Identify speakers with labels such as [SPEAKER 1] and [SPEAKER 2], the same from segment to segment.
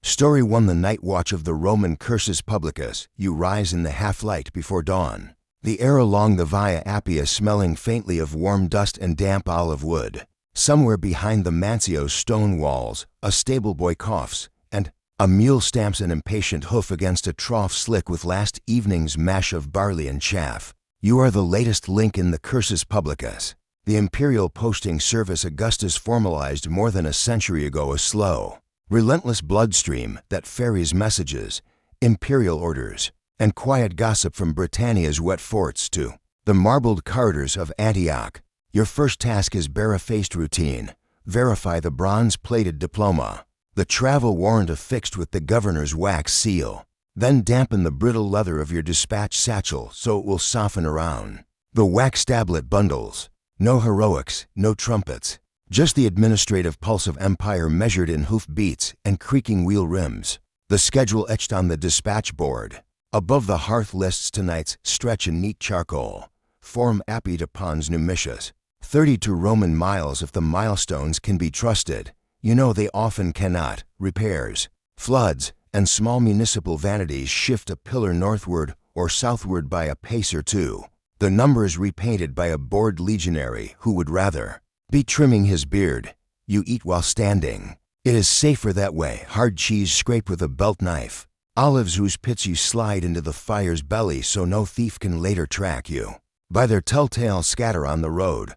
[SPEAKER 1] Story 1. The night watch of the Roman Cursus Publicus. You rise in the half-light before dawn. The air along the Via Appia smelling faintly of warm dust and damp olive wood. Somewhere behind the Mancio's stone walls, a stable boy coughs, and a mule stamps an impatient hoof against a trough slick with last evening's mash of barley and chaff. You are the latest link in the Cursus Publicus. The imperial posting service Augustus formalized more than a century ago, a slow, relentless bloodstream that ferries messages, imperial orders, and quiet gossip from Britannia's wet forts to the marbled corridors of Antioch. Your first task is barefaced routine. Verify the bronze-plated diploma, the travel warrant affixed with the governor's wax seal. Then dampen the brittle leather of your dispatch satchel so it will soften around the wax tablet bundles. No heroics, no trumpets. Just the administrative pulse of empire measured in hoof beats and creaking wheel rims. The schedule etched on the dispatch board. Above the hearth lists tonight's stretch in neat charcoal. Form Appii to Pons Numitius. 32 Roman miles if the milestones can be trusted. You know they often cannot. Repairs, floods, and small municipal vanities shift a pillar northward or southward by a pace or two. The number is repainted by a bored legionary who would rather be trimming his beard. You eat while standing. It is safer that way. Hard cheese scraped with a belt knife. Olives whose pits you slide into the fire's belly so no thief can later track you by their telltale scatter on the road.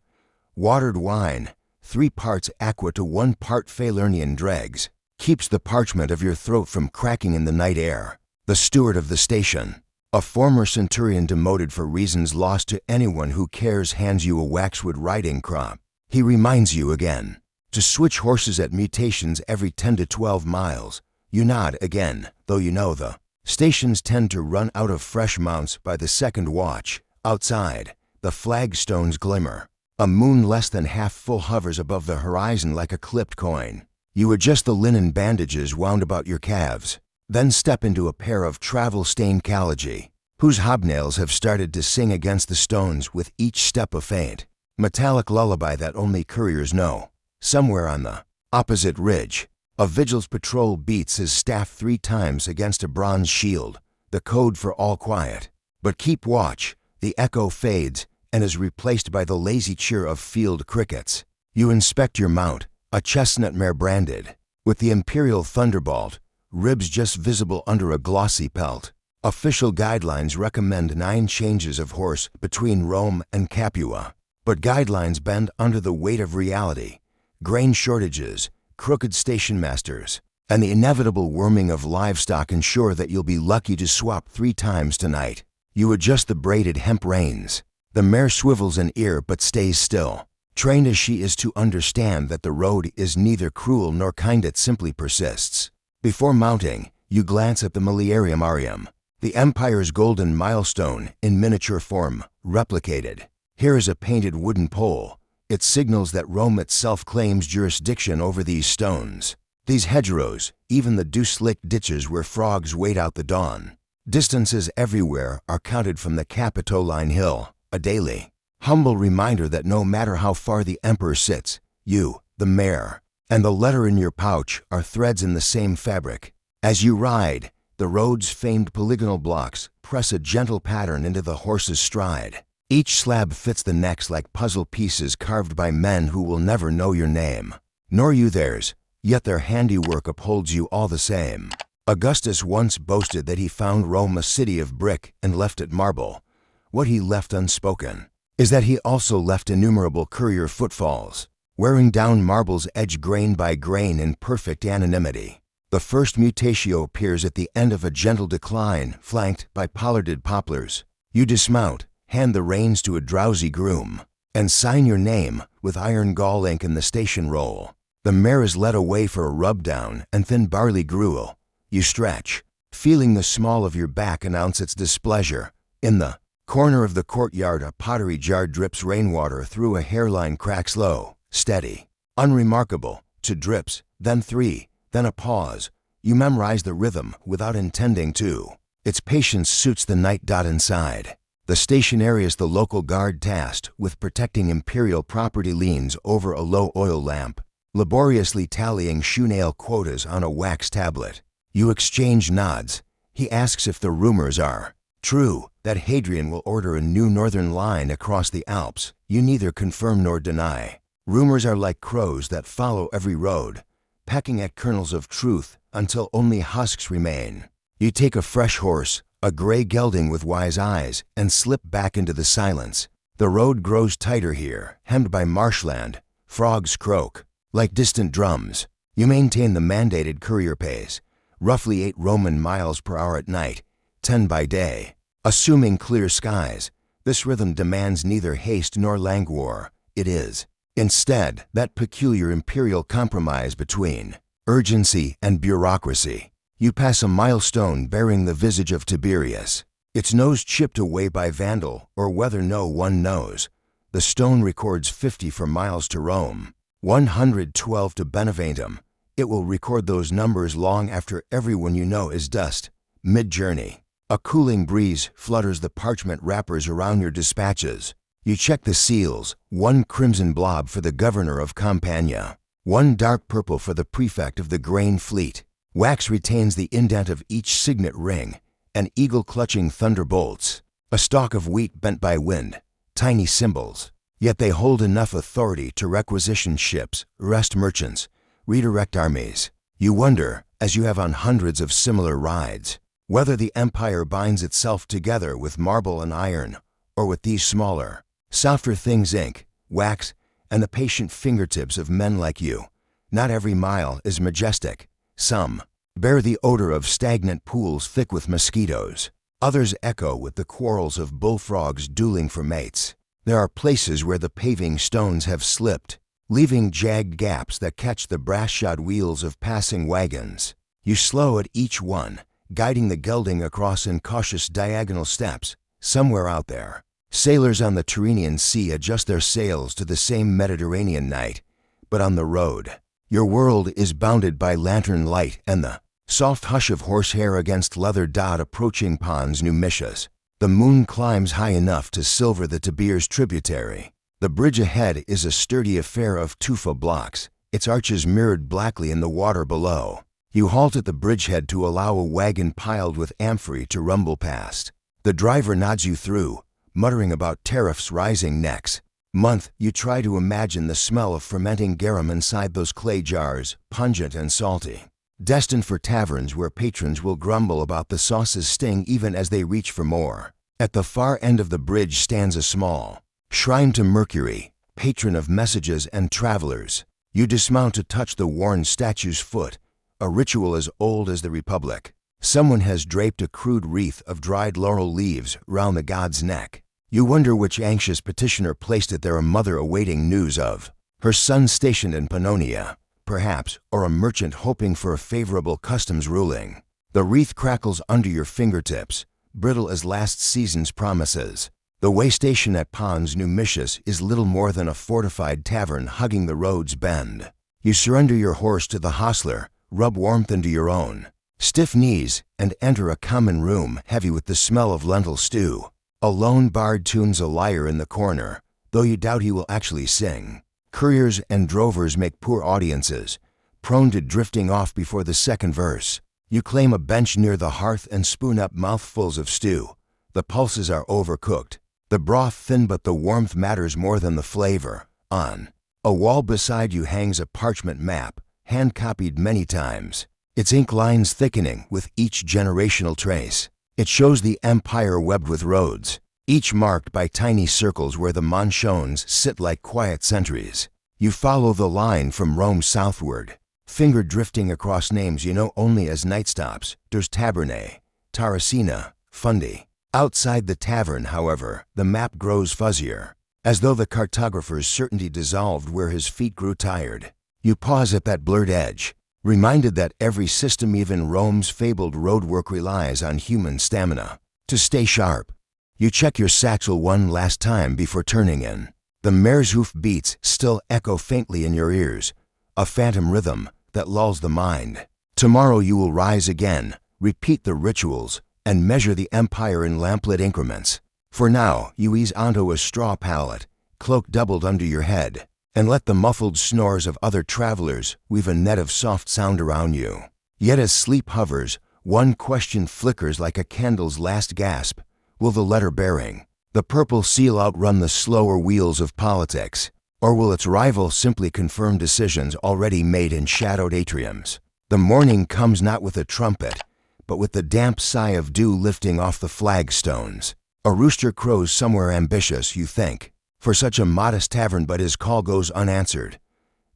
[SPEAKER 1] Watered wine, 3 parts aqua to 1 part Falernian dregs, keeps the parchment of your throat from cracking in the night air. The steward of the station, a former centurion demoted for reasons lost to anyone who cares, hands you a waxwood riding crop. He reminds you again to switch horses at mutations every 10 to 12 miles. You nod again, though you know the stations tend to run out of fresh mounts by the second watch. Outside, the flagstones glimmer. A moon less than half full hovers above the horizon like a clipped coin. You adjust the linen bandages wound about your calves, then step into a pair of travel-stained calici, whose hobnails have started to sing against the stones with each step a faint, metallic lullaby that only couriers know. Somewhere on the opposite ridge, a vigil's patrol beats his staff 3 times against a bronze shield, the code for all quiet. But keep watch. The echo fades and is replaced by the lazy cheer of field crickets. You inspect your mount, a chestnut mare branded with the imperial thunderbolt, ribs just visible under a glossy pelt. Official guidelines recommend 9 changes of horse between Rome and Capua, but guidelines bend under the weight of reality. Grain shortages, crooked station masters, and the inevitable worming of livestock ensure that you'll be lucky to swap 3 times tonight. You adjust the braided hemp reins. The mare swivels an ear but stays still, trained as she is to understand that the road is neither cruel nor kind, it simply persists. Before mounting, you glance at the Miliarium Arium, the empire's golden milestone in miniature form, replicated. Here is a painted wooden pole. It signals that Rome itself claims jurisdiction over these stones. These hedgerows, even the dew-slicked ditches where frogs wait out the dawn. Distances everywhere are counted from the Capitoline Hill, a daily, humble reminder that no matter how far the emperor sits, you, the mare, and the letter in your pouch are threads in the same fabric. As you ride, the road's famed polygonal blocks press a gentle pattern into the horse's stride. Each slab fits the next like puzzle pieces carved by men who will never know your name, nor you theirs, yet their handiwork upholds you all the same. Augustus once boasted that he found Rome a city of brick and left it marble. What he left unspoken is that he also left innumerable courier footfalls, wearing down marble's edge grain by grain in perfect anonymity. The first mutatio appears at the end of a gentle decline, flanked by pollarded poplars. You dismount, hand the reins to a drowsy groom, and sign your name with iron gall ink in the station roll. The mare is led away for a rub-down and thin barley gruel. You stretch, feeling the small of your back announce its displeasure. In the corner of the courtyard, a pottery jar drips rainwater through a hairline crack, slow, steady, unremarkable, 2 drips, then 3, then a pause. You memorize the rhythm without intending to. Its patience suits the night. Inside, the station area is the local guard tasked with protecting imperial property leans over a low oil lamp, laboriously tallying shoe nail quotas on a wax tablet. You exchange nods. He asks if the rumors are true, that Hadrian will order a new northern line across the Alps. You neither confirm nor deny. Rumors are like crows that follow every road, pecking at kernels of truth until only husks remain. You take a fresh horse, a gray gelding with wise eyes, and slip back into the silence. The road grows tighter here, hemmed by marshland. Frogs croak like distant drums. You maintain the mandated courier pace, roughly 8 Roman miles per hour at night, 10 by day. Assuming clear skies, this rhythm demands neither haste nor languor. It is, instead, that peculiar imperial compromise between urgency and bureaucracy. You pass a milestone bearing the visage of Tiberius, its nose chipped away by vandal or whether no one knows. The stone records 50 for miles to Rome, 112 to Beneventum. It will record those numbers long after everyone you know is dust. Mid-journey, a cooling breeze flutters the parchment wrappers around your dispatches. You check the seals, 1 crimson blob for the governor of Campania, 1 dark purple for the prefect of the grain fleet. Wax retains the indent of each signet ring, an eagle clutching thunderbolts, a stalk of wheat bent by wind, tiny symbols. Yet they hold enough authority to requisition ships, arrest merchants, redirect armies. You wonder, as you have on hundreds of similar rides, whether the empire binds itself together with marble and iron, or with these smaller, softer things, ink, wax, and the patient fingertips of men like you. Not every mile is majestic. Some bear the odor of stagnant pools thick with mosquitoes. Others echo with the quarrels of bullfrogs dueling for mates. There are places where the paving stones have slipped, leaving jagged gaps that catch the brass-shod wheels of passing wagons. You slow at each one, guiding the gelding across incautious diagonal steps. Somewhere out there, sailors on the Tyrrhenian Sea adjust their sails to the same Mediterranean night. But on the road, your world is bounded by lantern light and the soft hush of horsehair against leather dot approaching Pons Numicius. The moon climbs high enough to silver the Tiberias tributary. The bridge ahead is a sturdy affair of tufa blocks, its arches mirrored blackly in the water below. You halt at the bridgehead to allow a wagon piled with amphorae to rumble past. The driver nods you through, muttering about tariffs rising next month. You try to imagine the smell of fermenting garum inside those clay jars, pungent and salty, destined for taverns where patrons will grumble about the sauce's sting even as they reach for more. At the far end of the bridge stands a small shrine to Mercury, patron of messages and travelers. You dismount to touch the worn statue's foot, a ritual as old as the Republic. Someone has draped a crude wreath of dried laurel leaves round the god's neck. You wonder which anxious petitioner placed it there, a mother awaiting news of her son stationed in Pannonia, perhaps, or a merchant hoping for a favorable customs ruling. The wreath crackles under your fingertips, brittle as last season's promises. The way station at Pons Numicius is little more than a fortified tavern hugging the road's bend. You surrender your horse to the hostler, rub warmth into your own stiff knees, and enter a common room heavy with the smell of lentil stew. A lone bard tunes a lyre in the corner, though you doubt he will actually sing. Couriers and drovers make poor audiences, prone to drifting off before the second verse. You claim a bench near the hearth and spoon up mouthfuls of stew. The pulses are overcooked, the broth thin, but the warmth matters more than the flavor. On a wall beside you hangs a parchment map, hand-copied many times, its ink lines thickening with each generational trace. It shows the empire webbed with roads, each marked by tiny circles where the manchones sit like quiet sentries. You follow the line from Rome southward, finger drifting across names you know only as night stops: Durs Tabernae, Tarracina, Fundi. Outside the tavern, however, the map grows fuzzier, as though the cartographer's certainty dissolved where his feet grew tired. You pause at that blurred edge, reminded that every system, even Rome's fabled roadwork, relies on human stamina to stay sharp. You check your satchel one last time before turning in. The mare's hoof beats still echo faintly in your ears, a phantom rhythm that lulls the mind. Tomorrow you will rise again, repeat the rituals, and measure the empire in lamplit increments. For now, you ease onto a straw pallet, cloak doubled under your head, and let the muffled snores of other travelers weave a net of soft sound around you. Yet as sleep hovers, one question flickers like a candle's last gasp. Will the letter bearing, the purple seal, outrun the slower wheels of politics? Or will its rival simply confirm decisions already made in shadowed atriums? The morning comes not with a trumpet, but with the damp sigh of dew lifting off the flagstones. A rooster crows somewhere ambitious, you think, for such a modest tavern, but his call goes unanswered.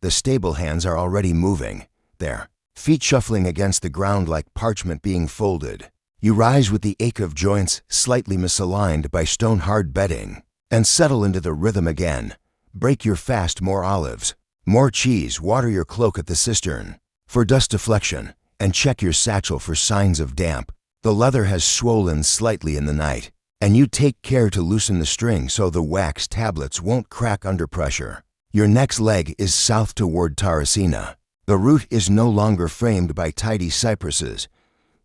[SPEAKER 1] The stable hands are already moving, their feet shuffling against the ground like parchment being folded. You rise with the ache of joints slightly misaligned by stone-hard bedding, and settle into the rhythm again. Break your fast, more olives, more cheese, water your cloak at the cistern for dust deflection, and check your satchel for signs of damp. The leather has swollen slightly in the night, and you take care to loosen the string so the wax tablets won't crack under pressure. Your next leg is south toward Tarracina. The route is no longer framed by tidy cypresses,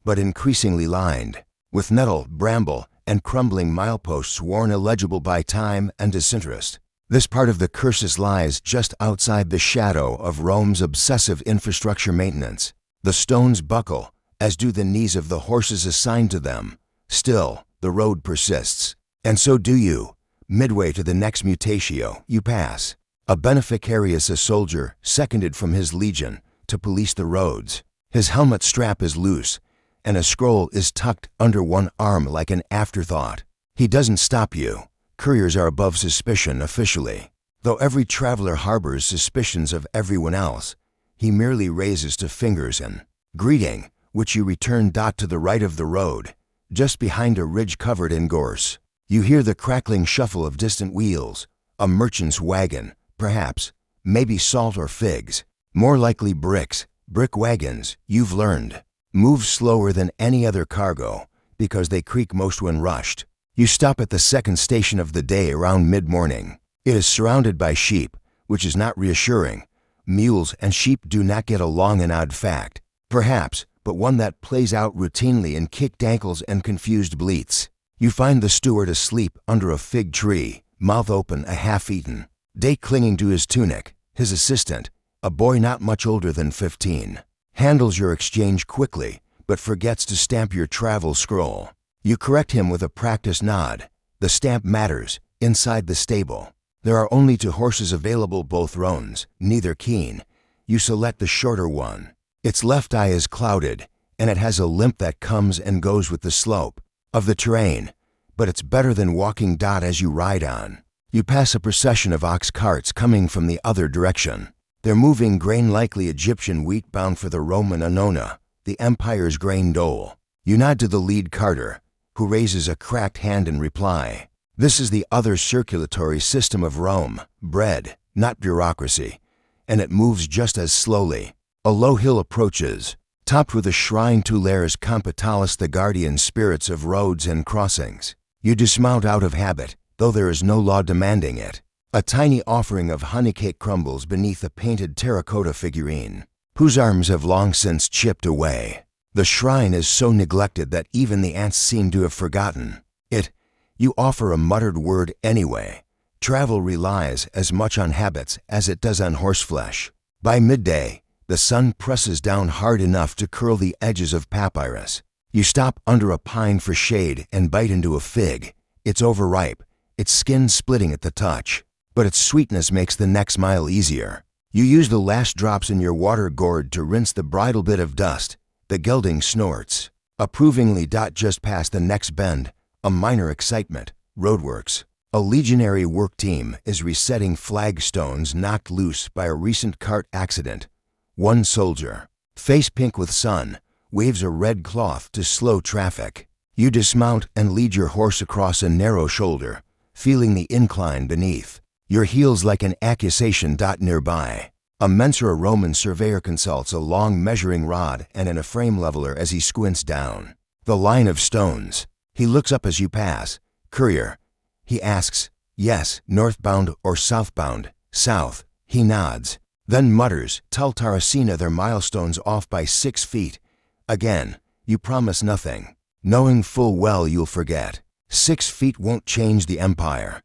[SPEAKER 1] but increasingly lined with nettle, bramble, and crumbling mileposts worn illegible by time and disinterest. This part of the Cursus lies just outside the shadow of Rome's obsessive infrastructure maintenance. The stones buckle, as do the knees of the horses assigned to them. Still, the road persists, and so do you. Midway to the next mutatio, you pass a beneficarius, a soldier seconded from his legion to police the roads. His helmet strap is loose, and a scroll is tucked under one arm like an afterthought. He doesn't stop you. Couriers are above suspicion officially. Though every traveler harbors suspicions of everyone else, he merely raises two fingers in greeting, which you return. To the right of the road, just behind a ridge covered in gorse, you hear the crackling shuffle of distant wheels. A merchant's wagon, perhaps, maybe salt or figs, more likely bricks. Brick wagons, you've learned, move slower than any other cargo because they creak most when rushed. You stop at the second station of the day around mid-morning. It is surrounded by sheep, which is not reassuring. Mules and sheep do not get along, an odd fact, perhaps, but one that plays out routinely in kicked ankles and confused bleats. You find the steward asleep under a fig tree, mouth open, a half-eaten date clinging to his tunic. His assistant, a boy not much older than 15, handles your exchange quickly, but forgets to stamp your travel scroll. You correct him with a practiced nod. The stamp matters. Inside the stable, there are only 2 horses available, both roans, neither keen. You select the shorter one. Its left eye is clouded, and it has a limp that comes and goes with the slope of the terrain, but it's better than walking. As you ride on, you pass a procession of ox carts coming from the other direction. They're moving grain, likely Egyptian wheat, bound for the Roman Annona, the empire's grain dole. You nod to the lead carter, who raises a cracked hand in reply. This is the other circulatory system of Rome, bread, not bureaucracy, and it moves just as slowly. A low hill approaches, topped with a shrine to Lares Compitalis, the guardian spirits of roads and crossings. You dismount out of habit, though there is no law demanding it. A tiny offering of honeycake crumbles beneath a painted terracotta figurine, whose arms have long since chipped away. The shrine is so neglected that even the ants seem to have forgotten it. You offer a muttered word anyway. Travel relies as much on habits as it does on horseflesh. By midday, the sun presses down hard enough to curl the edges of papyrus. You stop under a pine for shade and bite into a fig. It's overripe, its skin splitting at the touch, but its sweetness makes the next mile easier. You use the last drops in your water gourd to rinse the bridle bit of dust. The gelding snorts approvingly. Just past the next bend, a minor excitement. Roadworks. A legionary work team is resetting flagstones knocked loose by a recent cart accident. One soldier, face pink with sun, waves a red cloth to slow traffic. You dismount and lead your horse across a narrow shoulder, feeling the incline beneath. Your heels like an accusation. Nearby, a Mensura Roman surveyor consults a long measuring rod and a frame leveler as he squints down the line of stones. He looks up as you pass. Courier, he asks. Yes, northbound or southbound? South. He nods, then mutters, tell Tarracina they're milestones off by 6 feet. Again, you promise nothing, knowing full well you'll forget. 6 feet won't change the empire.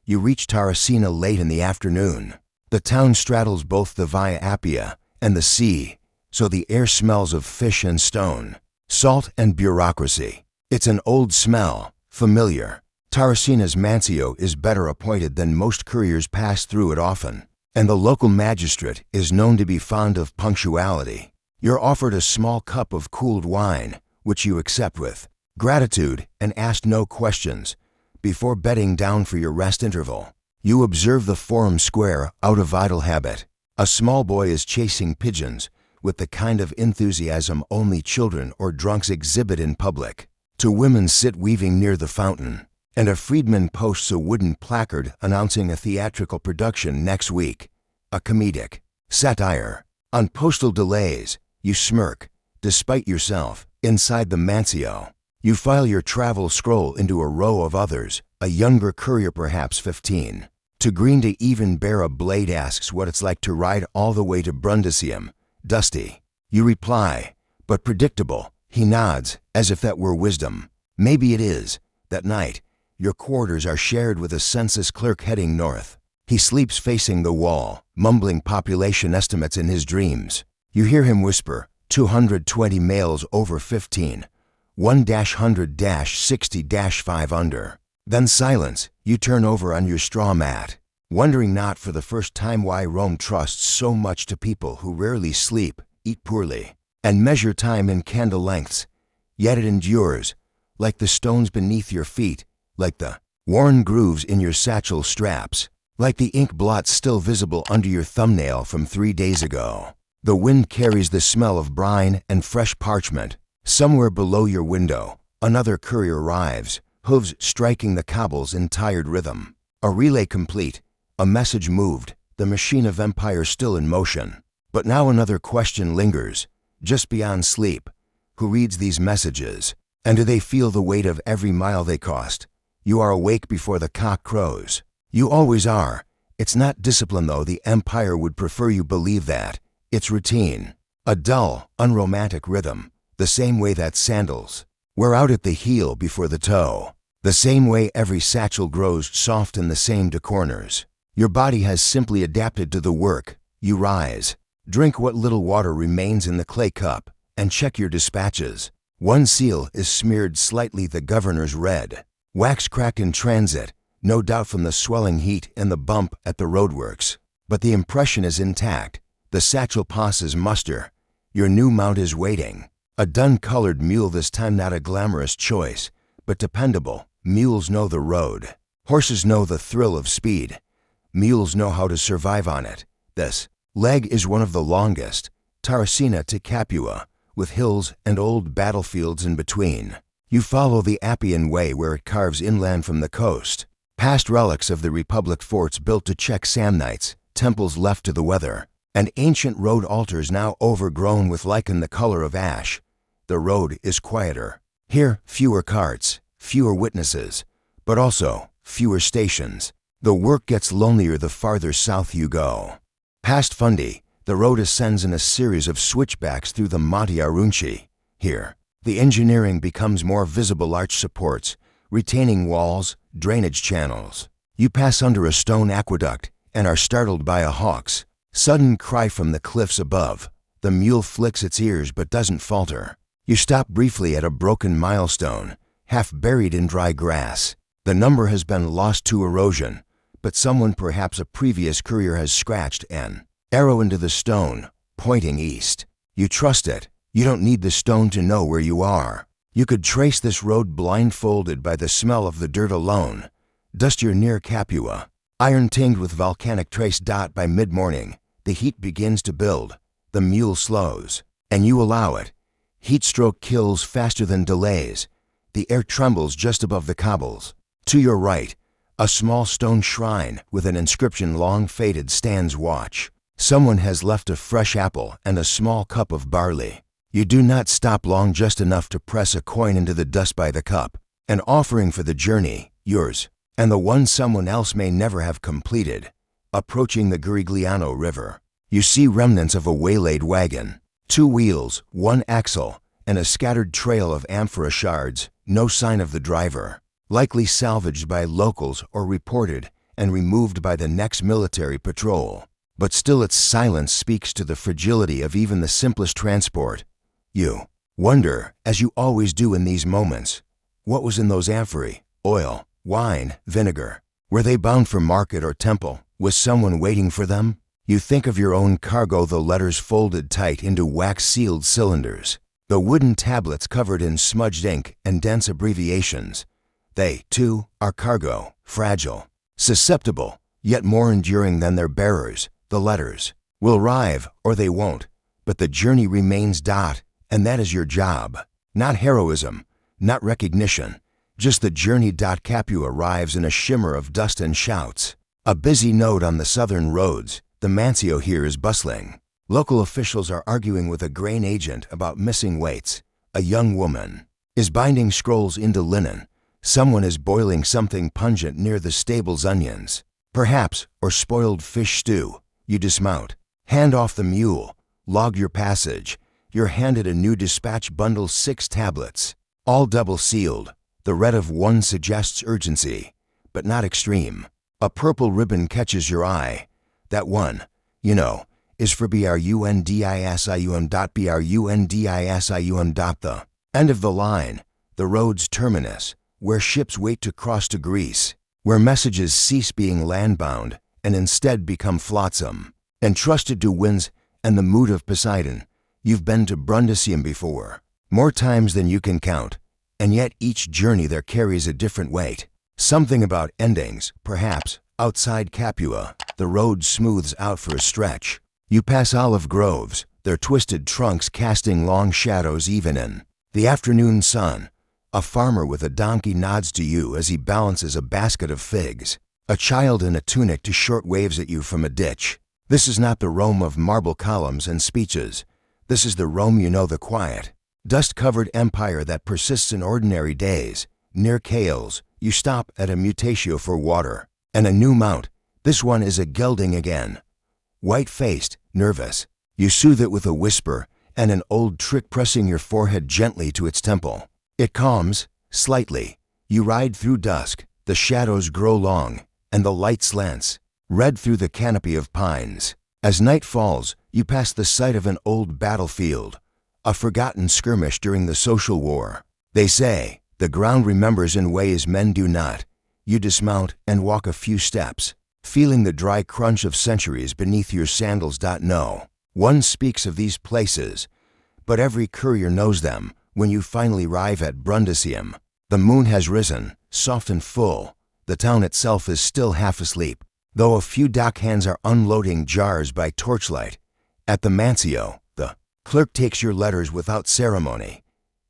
[SPEAKER 1] You reach Tarracina late in the afternoon. The town straddles both the Via Appia and the sea, so the air smells of fish and stone, salt and bureaucracy. It's an old smell, familiar. Tarrasina's Mancio is better appointed than most couriers pass through it often, and the local magistrate is known to be fond of punctuality. You're offered a small cup of cooled wine, which you accept with gratitude and ask no questions. Before bedding down for your rest interval, you observe the Forum Square out of idle habit. A small boy is chasing pigeons with the kind of enthusiasm only children or drunks exhibit in public. Two women sit weaving near the fountain, and a freedman posts a wooden placard announcing a theatrical production next week, a comedic satire on postal delays. You smirk, despite yourself, inside the Mancio. You file your travel scroll into a row of others, a younger courier perhaps 15. To green to even bear a blade asks what it's like to ride all the way to Brundisium, dusty. You reply, but predictable. He nods, as if that were wisdom. Maybe it is. That night, your quarters are shared with a census clerk heading north. He sleeps facing the wall, mumbling population estimates in his dreams. You hear him whisper, 220 males over 15, 1-100-60-5 under. Then silence. You turn over on your straw mat, wondering not for the first time why Rome trusts so much to people who rarely sleep, eat poorly, and measure time in candle lengths. Yet it endures, like the stones beneath your feet, like the worn grooves in your satchel straps, like the ink blots still visible under your thumbnail from 3 days ago. The wind carries the smell of brine and fresh parchment. Somewhere below your window, another courier arrives, hooves striking the cobbles in tired rhythm. A relay complete, a message moved, the machine of empire still in motion. But now another question lingers, just beyond sleep. Who reads these messages? And do they feel the weight of every mile they cost? You are awake before the cock crows. You always are. It's not discipline, though. The empire would prefer you believe that. It's routine. A dull, unromantic rhythm. The same way that sandals wear out at the heel before the toe. The same way every satchel grows soft in the same to corners. Your body has simply adapted to the work. You rise, drink what little water remains in the clay cup, and check your dispatches. One seal is smeared slightly the governor's red. Wax cracked in transit, no doubt from the swelling heat and the bump at the roadworks. But the impression is intact. The satchel passes muster. Your new mount is waiting. A dun-colored mule, this time not a glamorous choice, but dependable. Mules know the road. Horses know the thrill of speed. Mules know how to survive on it. This leg is one of the longest, Tarrasina to Capua, with hills and old battlefields in between. You follow the Appian Way where it carves inland from the coast, past relics of the Republic forts built to check Samnites, temples left to the weather, and ancient road altars now overgrown with lichen the color of ash. The road is quieter. Here, fewer carts, fewer witnesses, but also fewer stations. The work gets lonelier the farther south you go. Past Fundi, the road ascends in a series of switchbacks through the Monte Arunci. Here, the engineering becomes more visible: arch supports, retaining walls, drainage channels. You pass under a stone aqueduct and are startled by a hawk's sudden cry from the cliffs above. The mule flicks its ears but doesn't falter. You stop briefly at a broken milestone, half buried in dry grass. The number has been lost to erosion, but someone, perhaps a previous courier, has scratched an arrow into the stone, pointing east. You trust it. You don't need the stone to know where you are. You could trace this road blindfolded by the smell of the dirt alone. Dust, you're near Capua. Iron tinged with volcanic trace. By mid-morning, the heat begins to build. The mule slows, and you allow it. Heat stroke kills faster than delays. The air trembles just above the cobbles. To your right, a small stone shrine with an inscription long faded stands watch. Someone has left a fresh apple and a small cup of barley. You do not stop long, just enough to press a coin into the dust by the cup. An offering for the journey, yours, and the one someone else may never have completed. Approaching the Garigliano River, you see remnants of a waylaid wagon. 2 wheels, 1 axle, and a scattered trail of amphora shards. No sign of the driver. Likely salvaged by locals or reported and removed by the next military patrol. but still its silence speaks to the fragility of even the simplest transport. You wonder, as you always do in these moments, what was in those amphorae? Oil, wine, vinegar. Were they bound for market or temple? Was someone waiting for them? You think of your own cargo, the letters folded tight into wax-sealed cylinders, the wooden tablets covered in smudged ink and dense abbreviations. They, too, are cargo, fragile, susceptible, yet more enduring than their bearers. The letters will arrive or they won't, but the journey remains. And that is your job. Not heroism, not recognition, just the journey. Capua arrives in a shimmer of dust and shouts. A busy node on the southern roads. The Mancio here is bustling. Local officials are arguing with a grain agent about missing weights. A young woman is binding scrolls into linen. Someone is boiling something pungent near the stable's onions. Perhaps, or spoiled fish stew. You dismount, hand off the mule, log your passage. You're handed a new dispatch bundle, 6 tablets, all double-sealed. The red of one suggests urgency, but not extreme. A purple ribbon catches your eye. That one, you know, is for Brundisium. The end of the line, the road's terminus, where ships wait to cross to Greece, where messages cease being landbound and instead become flotsam, entrusted to winds and the mood of Poseidon. You've been to Brundisium before, more times than you can count, and yet each journey there carries a different weight. Something about endings, perhaps. Outside Capua, the road smooths out for a stretch. You pass olive groves, their twisted trunks casting long shadows even in the afternoon sun. A farmer with a donkey nods to you as he balances a basket of figs. A child in a tunic too short waves at you from a ditch. This is not the Rome of marble columns and speeches. This is the Rome you know, the quiet, dust-covered empire that persists in ordinary days. Near Cales, you stop at a mutatio for water and a new mount. This one is a gelding again. White-faced, nervous, you soothe it with a whisper and an old trick, pressing your forehead gently to its temple. It calms, slightly. You ride through dusk, the shadows grow long, and the light slants, red through the canopy of pines. As night falls, you pass the site of an old battlefield, a forgotten skirmish during the social war. They say, the ground remembers in ways men do not. You dismount and walk a few steps, feeling the dry crunch of centuries beneath your sandals. No one speaks of these places, but every courier knows them. When you finally arrive at Brundisium, the moon has risen, soft and full. The town itself is still half asleep, though a few dockhands are unloading jars by torchlight. At the Mancio, the clerk takes your letters without ceremony.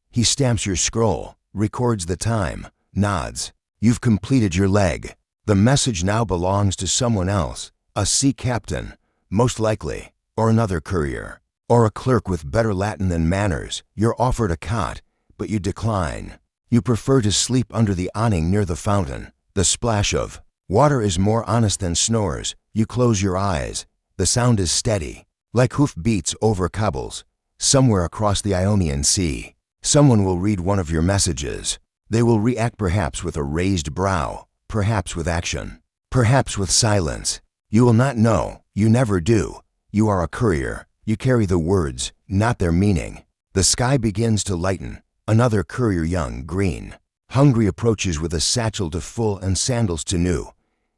[SPEAKER 1] He stamps your scroll, records the time, nods. You've completed your leg. The message now belongs to someone else, a sea captain, most likely, or another courier, or a clerk with better Latin than manners. You're offered a cot, but you decline. You prefer to sleep under the awning near the fountain. The splash of water is more honest than snores. You close your eyes. The sound is steady, like hoof beats over cobbles. Somewhere across the Ionian Sea, someone will read one of your messages. They will react, perhaps with a raised brow, perhaps with action, perhaps with silence. You will not know. You never do. You are a courier. You carry the words, not their meaning. The sky begins to lighten. Another courier, young, green, hungry, approaches with a satchel to full and sandals to new.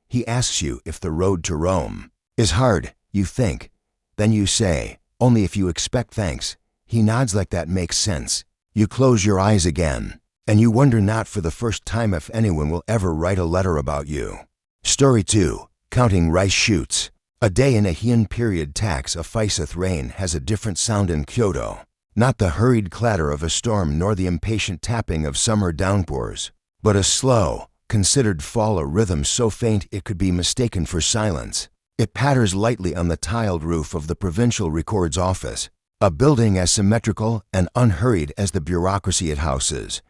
[SPEAKER 1] He asks you if the road to Rome is hard. You think. Then you say, only if you expect thanks. He nods like that makes sense. You close your eyes again, and you wonder not for the first time if anyone will ever write a letter about you. Story 2. Counting rice shoots. A day in a Heian-Period tax a Phiseth rain has a different sound in Kyoto. Not the hurried clatter of a storm nor the impatient tapping of summer downpours, but a slow, considered fall, a rhythm so faint it could be mistaken for silence. It patters lightly on the tiled roof of the provincial records office, a building as symmetrical and unhurried as the bureaucracy it houses.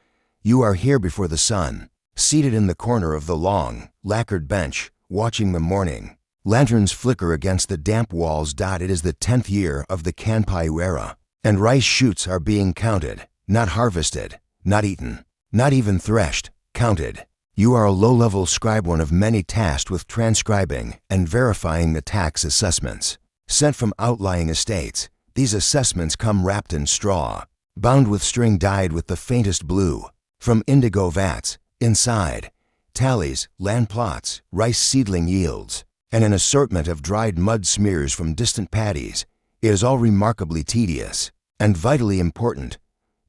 [SPEAKER 1] You are here before the sun, seated in the corner of the long, lacquered bench, watching the morning lanterns flicker against the damp walls. It is the 10th year of the Kanpai era, and rice shoots are being counted, not harvested, not eaten, not even threshed, counted. You are a low-level scribe, one of many tasked with transcribing and verifying the tax assessments. Sent from outlying estates, these assessments come wrapped in straw, bound with string dyed with the faintest blue. From indigo vats, inside, tallies, land plots, rice seedling yields, and an assortment of dried mud smears from distant paddies. It is all remarkably tedious and vitally important.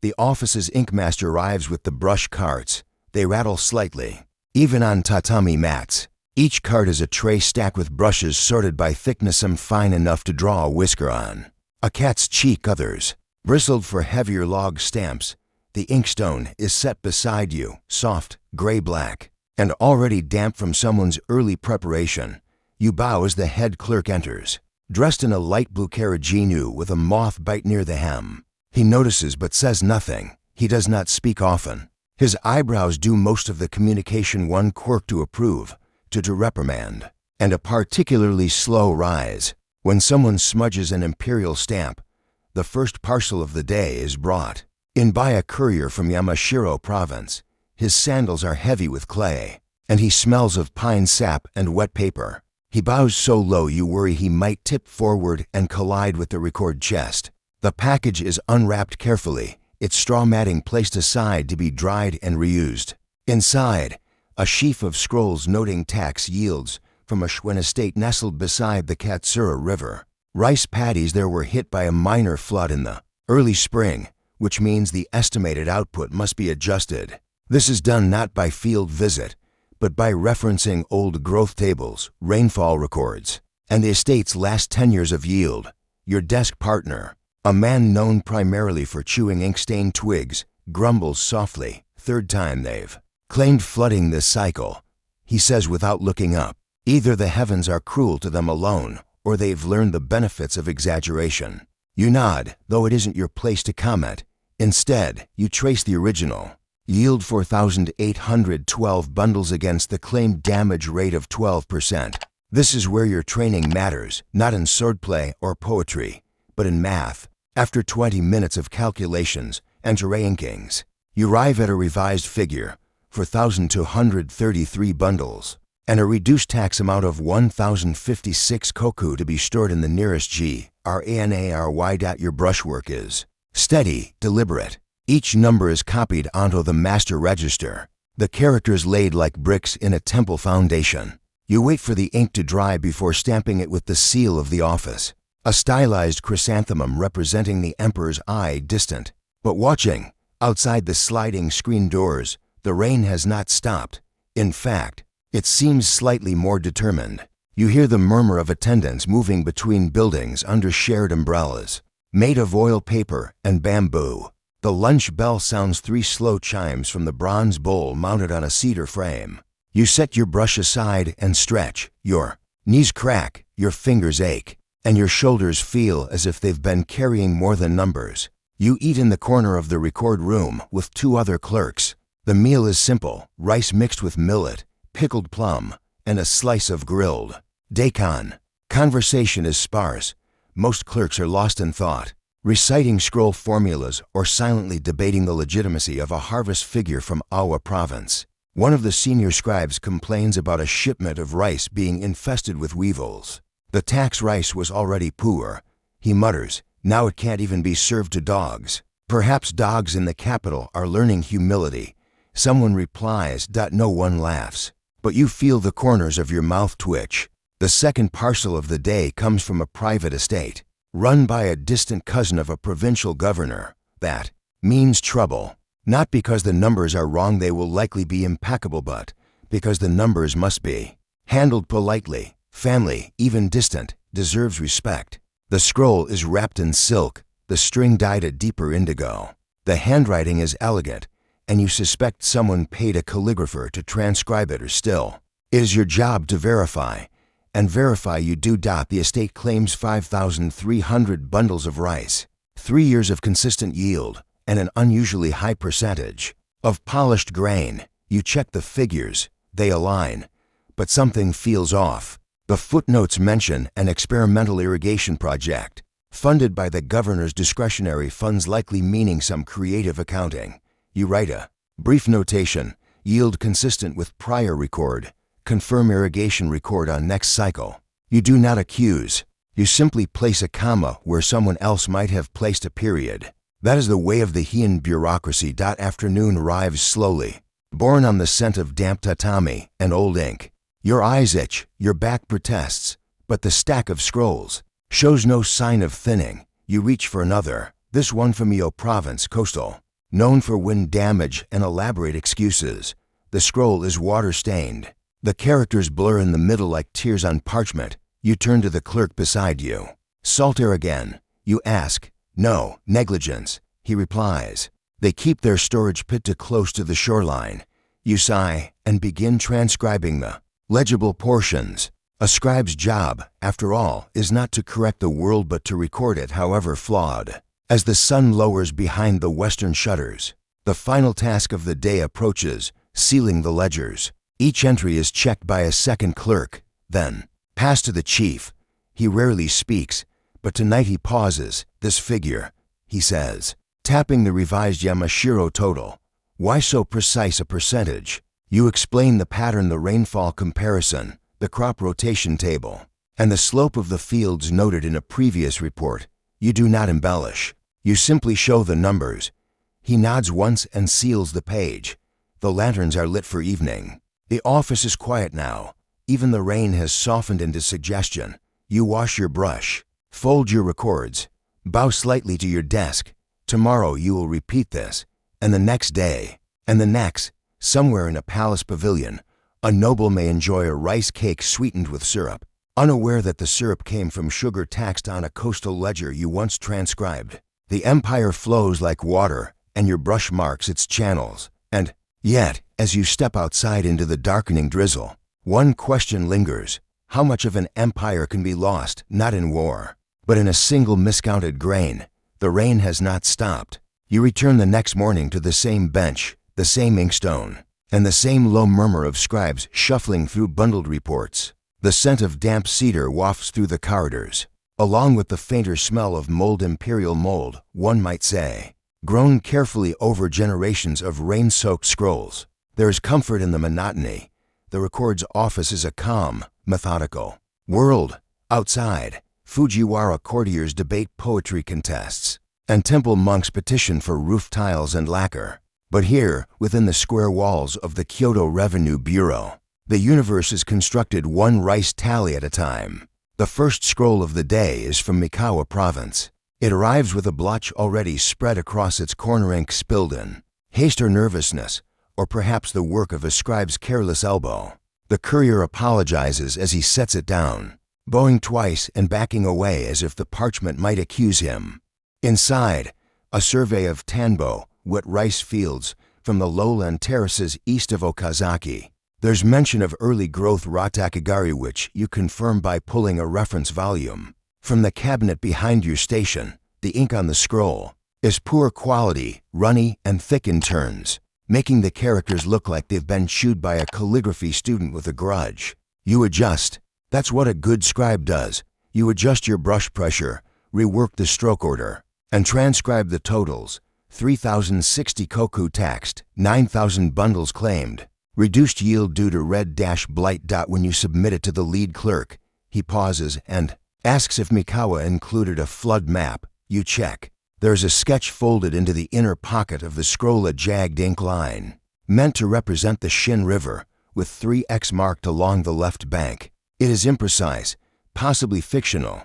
[SPEAKER 1] The office's inkmaster arrives with the brush carts. They rattle slightly, even on tatami mats. Each cart is a tray stacked with brushes sorted by thickness, some fine enough to draw a whisker on. A cat's cheek, others, bristled for heavier log stamps. The inkstone is set beside you, soft, gray-black, and already damp from someone's early preparation. You bow as the head clerk enters, dressed in a light blue carraginu with a moth bite near the hem. He notices but says nothing. He does not speak often. His eyebrows do most of the communication, one quirk to approve, to reprimand, and a particularly slow rise. When someone smudges an imperial stamp, the first parcel of the day is brought in by a courier from Yamashiro province. His sandals are heavy with clay, and he smells of pine sap and wet paper. He bows so low you worry he might tip forward and collide with the record chest. The package is unwrapped carefully, its straw matting placed aside to be dried and reused. Inside, a sheaf of scrolls noting tax yields from a Schwen estate nestled beside the Katsura River. Rice paddies there were hit by a minor flood in the early spring, which means the estimated output must be adjusted. This is done not by field visit, but by referencing old growth tables, rainfall records, and the estate's last 10 years of yield. Your desk partner, a man known primarily for chewing ink-stained twigs, grumbles softly. Third time they've claimed flooding this cycle, he says without looking up. Either the heavens are cruel to them alone, or they've learned the benefits of exaggeration. You nod, though it isn't your place to comment. Instead, you trace the original. Yield 4,812 bundles against the claimed damage rate of 12%. This is where your training matters, not in swordplay or poetry, but in math. After 20 minutes of calculations and re-inkings, you arrive at a revised figure, 4,233 bundles, and a reduced tax amount of 1,056 koku to be stored in the nearest GRANARY. Your brushwork is steady, deliberate. Each number is copied onto the master register, the characters laid like bricks in a temple foundation. You wait for the ink to dry before stamping it with the seal of the office, a stylized chrysanthemum representing the emperor's eye, distant but watching. Outside the sliding screen doors, the rain has not stopped. In fact, it seems slightly more determined. You hear the murmur of attendants moving between buildings under shared umbrellas, made of oil paper and bamboo. The lunch bell sounds 3 slow chimes from the bronze bowl mounted on a cedar frame. You set your brush aside and stretch. Your knees crack, your fingers ache, and your shoulders feel as if they've been carrying more than numbers. You eat in the corner of the record room with 2 other clerks. The meal is simple: rice mixed with millet, pickled plum, and a slice of grilled daikon. Conversation is sparse. Most clerks are lost in thought, reciting scroll formulas or silently debating the legitimacy of a harvest figure from Awa province. One of the senior scribes complains about a shipment of rice being infested with weevils. The tax rice was already poor, he mutters. Now it can't even be served to dogs. Perhaps dogs in the capital are learning humility. Someone replies. No one laughs, but you feel the corners of your mouth twitch. The second parcel of the day comes from a private estate, run by a distant cousin of a provincial governor. That means trouble. Not because the numbers are wrong, they will likely be impeccable, but because the numbers must be handled politely. Family, even distant, deserves respect. The scroll is wrapped in silk, the string dyed a deeper indigo. The handwriting is elegant, and you suspect someone paid a calligrapher to transcribe it, or still, it is your job to verify. And verify you do. The estate claims 5,300 bundles of rice, 3 years of consistent yield, and an unusually high percentage of polished grain. You check the figures, they align, but something feels off. The footnotes mention an experimental irrigation project, funded by the governor's discretionary funds, likely meaning some creative accounting. You write a brief notation, Yield consistent with prior record. Confirm irrigation record on next cycle. You do not accuse. You simply place a comma where someone else might have placed a period. That is the way of the Heian bureaucracy. Afternoon arrives slowly, borne on the scent of damp tatami and old ink. Your eyes itch, your back protests, but the stack of scrolls shows no sign of thinning. You reach for another, this one from Io province, coastal, known for wind damage and elaborate excuses. The scroll is water-stained. The characters blur in the middle like tears on parchment. You turn to the clerk beside you. Saltaire again. You ask. No, negligence, he replies. They keep their storage pit too close to the shoreline. You sigh and begin transcribing the legible portions. A scribe's job, after all, is not to correct the world but to record it, however flawed. As the sun lowers behind the western shutters, the final task of the day approaches, sealing the ledgers. Each entry is checked by a second clerk, then passed to the chief. He rarely speaks, but tonight he pauses. This figure, he says, tapping the revised Yamashiro total. Why so precise a percentage? You explain the pattern, the rainfall comparison, the crop rotation table, and the slope of the fields noted in a previous report. You do not embellish. You simply show the numbers. He nods once and seals the page. The lanterns are lit for evening. The office is quiet now. Even the rain has softened into suggestion. You wash your brush, fold your records, bow slightly to your desk. Tomorrow you will repeat this, and the next day, and the next. Somewhere in a palace pavilion, a noble may enjoy a rice cake sweetened with syrup, unaware that the syrup came from sugar taxed on a coastal ledger you once transcribed. The empire flows like water, and your brush marks its channels. And yet, as you step outside into the darkening drizzle, one question lingers. How much of an empire can be lost, not in war, but in a single miscounted grain? The rain has not stopped. You return the next morning to the same bench, the same inkstone, and the same low murmur of scribes shuffling through bundled reports. The scent of damp cedar wafts through the corridors, along with the fainter smell of mold, imperial mold, one might say, grown carefully over generations of rain-soaked scrolls. There is comfort in the monotony. The record's office is a calm, methodical world. Outside, Fujiwara courtiers debate poetry contests, and temple monks petition for roof tiles and lacquer. But here, within the square walls of the Kyoto Revenue Bureau, the universe is constructed one rice tally at a time. The first scroll of the day is from Mikawa province. It arrives with a blotch already spread across its corner, ink spilled in haste or nervousness, or perhaps the work of a scribe's careless elbow. The courier apologizes as he sets it down, bowing twice and backing away as if the parchment might accuse him. Inside, a survey of Tanbo, wet rice fields from the lowland terraces east of Okazaki. There's mention of early growth ratakigari, which you confirm by pulling a reference volume from the cabinet behind your station. The ink on the scroll is poor quality, runny and thick in turns, making the characters look like they've been chewed by a calligraphy student with a grudge. You adjust. That's what a good scribe does. You adjust your brush pressure, rework the stroke order, and transcribe the totals. 3,060 koku taxed, 9,000 bundles claimed. Reduced yield due to red-blight. When you submit it to the lead clerk, he pauses and asks if Mikawa included a flood map. You check. There's a sketch folded into the inner pocket of the scroll, a jagged ink line, meant to represent the Shin River, with 3X marked along the left bank. It is imprecise, possibly fictional,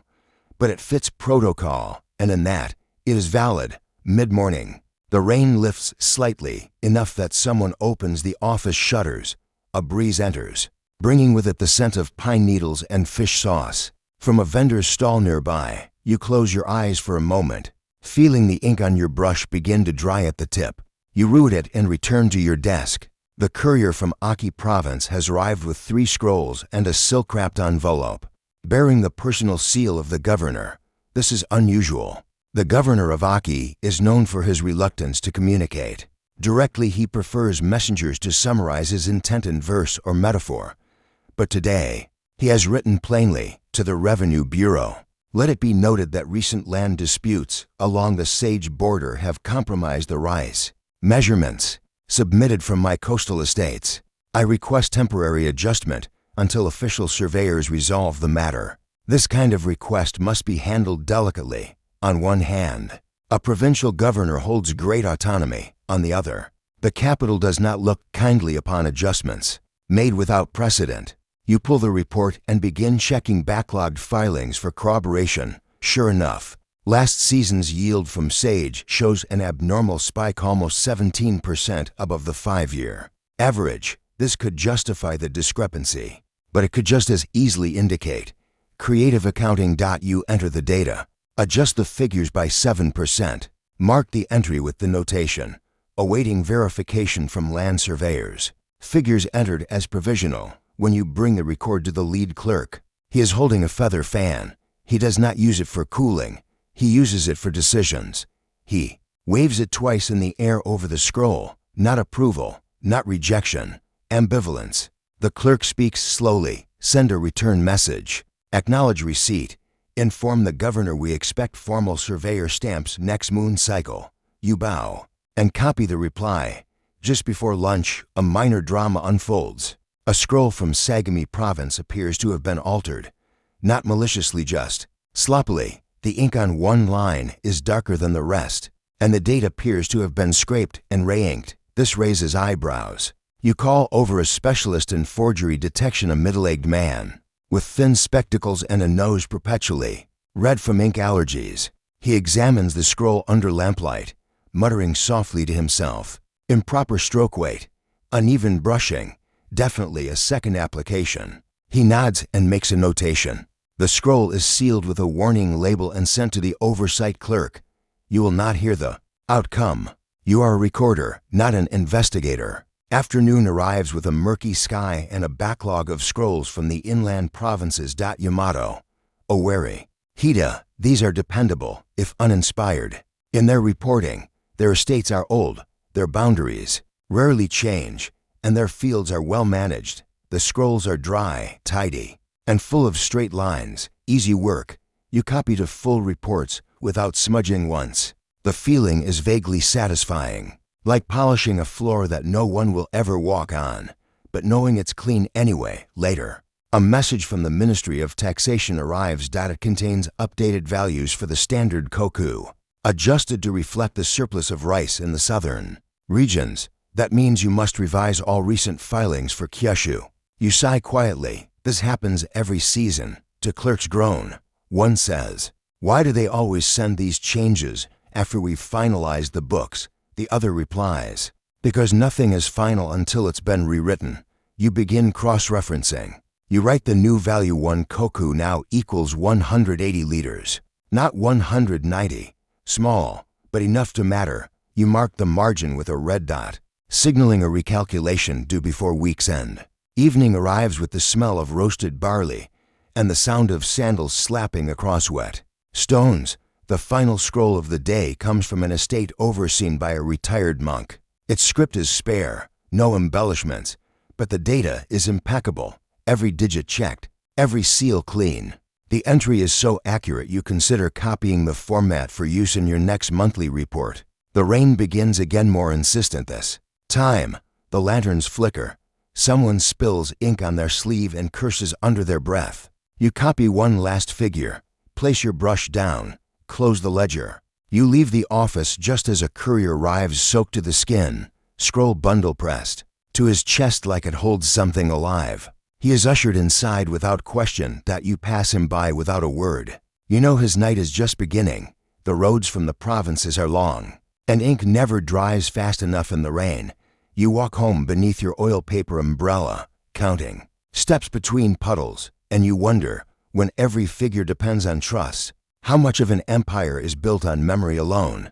[SPEAKER 1] but it fits protocol, and in that, it is valid. Mid-morning. The rain lifts slightly, enough that someone opens the office shutters. A breeze enters, bringing with it the scent of pine needles and fish sauce. From a vendor's stall nearby, you close your eyes for a moment, feeling the ink on your brush begin to dry at the tip. You root it and return to your desk. The courier from Aki province has arrived with 3 scrolls and a silk-wrapped envelope, bearing the personal seal of the governor. This is unusual. The governor of Aki is known for his reluctance to communicate directly. He prefers messengers to summarize his intent in verse or metaphor. But today, he has written plainly to the Revenue Bureau. Let it be noted that recent land disputes along the Sage border have compromised the rice measurements. Submitted from my coastal estates. I request temporary adjustment until official surveyors resolve the matter. This kind of request must be handled delicately. On one hand, a provincial governor holds great autonomy. On the other, the capital does not look kindly upon adjustments made without precedent. You pull the report and begin checking backlogged filings for corroboration. Sure enough, last season's yield from sage shows an abnormal spike almost 17% above the 5-year average. This could justify the discrepancy, but it could just as easily indicate creative accounting. You enter the data, adjust the figures by 7%, mark the entry with the notation, awaiting verification from land surveyors. Figures entered as provisional. When you bring the record to the lead clerk, he is holding a feather fan. He does not use it for cooling. He uses it for decisions. He waves it twice in the air over the scroll. Not approval, not rejection, ambivalence. The clerk speaks slowly. Send a return message. Acknowledge receipt. Inform the governor we expect formal surveyor stamps next moon cycle. You bow and copy the reply. Just before lunch, a minor drama unfolds. A scroll from Sagami province appears to have been altered. Not maliciously, just sloppily. The ink on one line is darker than the rest, and the date appears to have been scraped and re-inked. This raises eyebrows. You call over a specialist in forgery detection, a middle-aged man with thin spectacles and a nose perpetually red from ink allergies. He examines the scroll under lamplight, muttering softly to himself. Improper stroke weight, uneven brushing, definitely a second application. He nods and makes a notation. The scroll is sealed with a warning label and sent to the oversight clerk. You will not hear the outcome. You are a recorder, not an investigator. Afternoon arrives with a murky sky and a backlog of scrolls from the inland provinces. Yamato. Oweri. Hida. These are dependable, if uninspired. In their reporting, their estates are old, their boundaries rarely change, and their fields are well managed. The scrolls are dry, tidy, and full of straight lines. Easy work. You copy to full reports without smudging once. The feeling is vaguely satisfying, like polishing a floor that no one will ever walk on, but knowing it's clean anyway. Later, a message from the Ministry of Taxation arrives. It contains updated values for the standard koku, adjusted to reflect the surplus of rice in the southern regions. That means you must revise all recent filings for Kyushu. You sigh quietly. This happens every season. To clerks groan. One says, "Why do they always send these changes after we've finalized the books?" The other replies, "Because nothing is final until it's been rewritten." You begin cross-referencing. You write the new value. 1 koku now equals 180 liters, not 190. Small, but enough to matter. You mark the margin with a red dot, signaling a recalculation due before week's end. Evening arrives with the smell of roasted barley and the sound of sandals slapping across wet stones. The final scroll of the day comes from an estate overseen by a retired monk. Its script is spare, no embellishments, but the data is impeccable. Every digit checked, every seal clean. The entry is so accurate you consider copying the format for use in your next monthly report. The rain begins again, more insistent this time. The lanterns flicker. Someone spills ink on their sleeve and curses under their breath. You copy one last figure, place your brush down, close the ledger. You leave the office just as a courier arrives, soaked to the skin, scroll bundle pressed to his chest like it holds something alive. He is ushered inside without question. You pass him by without a word. You know his night is just beginning. The roads from the provinces are long, and ink never dries fast enough in the rain. You walk home beneath your oil paper umbrella, counting steps between puddles, and you wonder, when every figure depends on trust, how much of an empire is built on memory alone.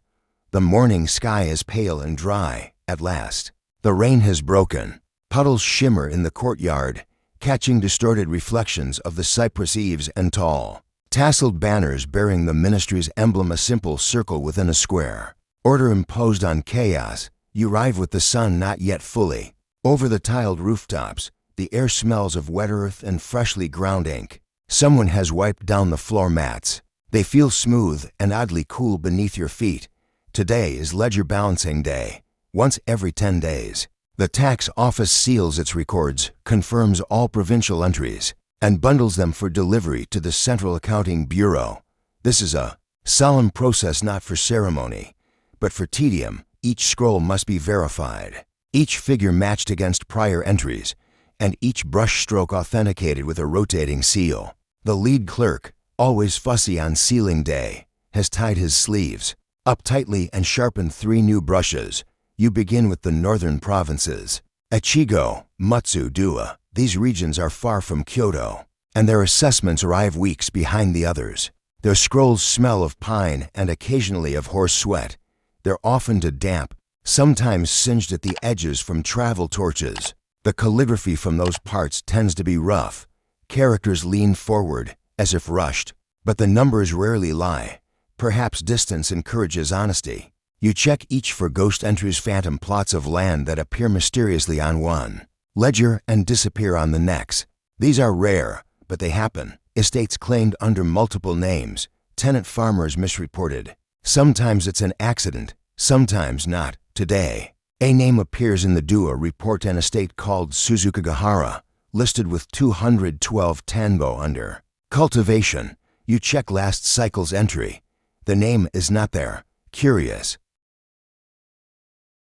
[SPEAKER 1] The morning sky is pale and dry. At last, the rain has broken. Puddles shimmer in the courtyard, catching distorted reflections of the cypress eaves and tall, tasseled banners bearing the ministry's emblem, a simple circle within a square. Order imposed on chaos. You arrive with the sun not yet fully over the tiled rooftops. The air smells of wet earth and freshly ground ink. Someone has wiped down the floor mats. They feel smooth and oddly cool beneath your feet. Today is ledger balancing day. once every 10 days. The tax office seals its records, confirms all provincial entries, and bundles them for delivery to the Central Accounting Bureau. This is a solemn process not for ceremony, but for tedium. Each scroll must be verified, each figure matched against prior entries, and each brush stroke authenticated with a rotating seal. The lead clerk, always fussy on sealing day, has tied his sleeves up tightly and sharpened 3 new brushes. You begin with the northern provinces. Echigo, Mutsu, Dua. These regions are far from Kyoto, and their assessments arrive weeks behind the others. Their scrolls smell of pine and occasionally of horse sweat. They're often too damp, sometimes singed at the edges from travel torches. The calligraphy from those parts tends to be rough. Characters lean forward, as if rushed, but the numbers rarely lie. Perhaps distance encourages honesty. You check each for ghost entries, phantom plots of land that appear mysteriously on one ledger and disappear on the next. These are rare, but they happen. Estates claimed under multiple names, tenant farmers misreported. Sometimes it's an accident, sometimes not. Today, a name appears in the Dua report, an estate called Suzukagahara, listed with 212 tanbo under cultivation. You check last cycle's entry. The name is not there. Curious.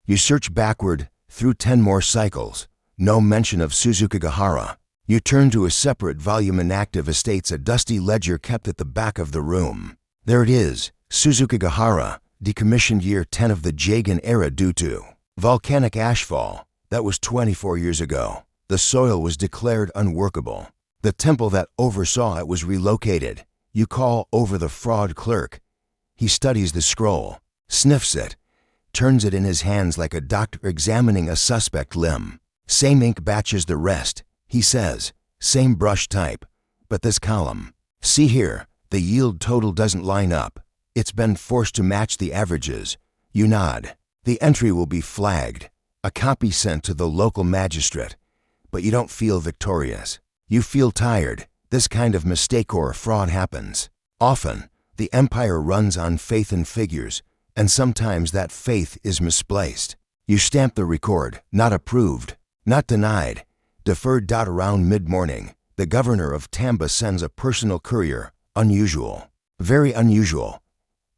[SPEAKER 1] You search backward through 10 more cycles. No mention of Suzukagahara. You turn to a separate volume, Inactive Estates, a dusty ledger kept at the back of the room. There it is, Suzukagahara, decommissioned year 10 of the Jagan era due to volcanic ashfall. That was 24 years ago. The soil was declared unworkable. The temple that oversaw it was relocated. You call over the fraud clerk. He studies the scroll, sniffs it, turns it in his hands like a doctor examining a suspect limb. Same ink batch as the rest, he says. Same brush type. But this column, see here, the yield total doesn't line up. It's been forced to match the averages. You nod. The entry will be flagged. A copy sent to the local magistrate. But you don't feel victorious. You feel tired. This kind of mistake or fraud happens. Often, the empire runs on faith in figures, and sometimes that faith is misplaced. You stamp the record, not approved, not denied, deferred. Around mid-morning, the governor of Tamba sends a personal courier. Unusual. Very unusual.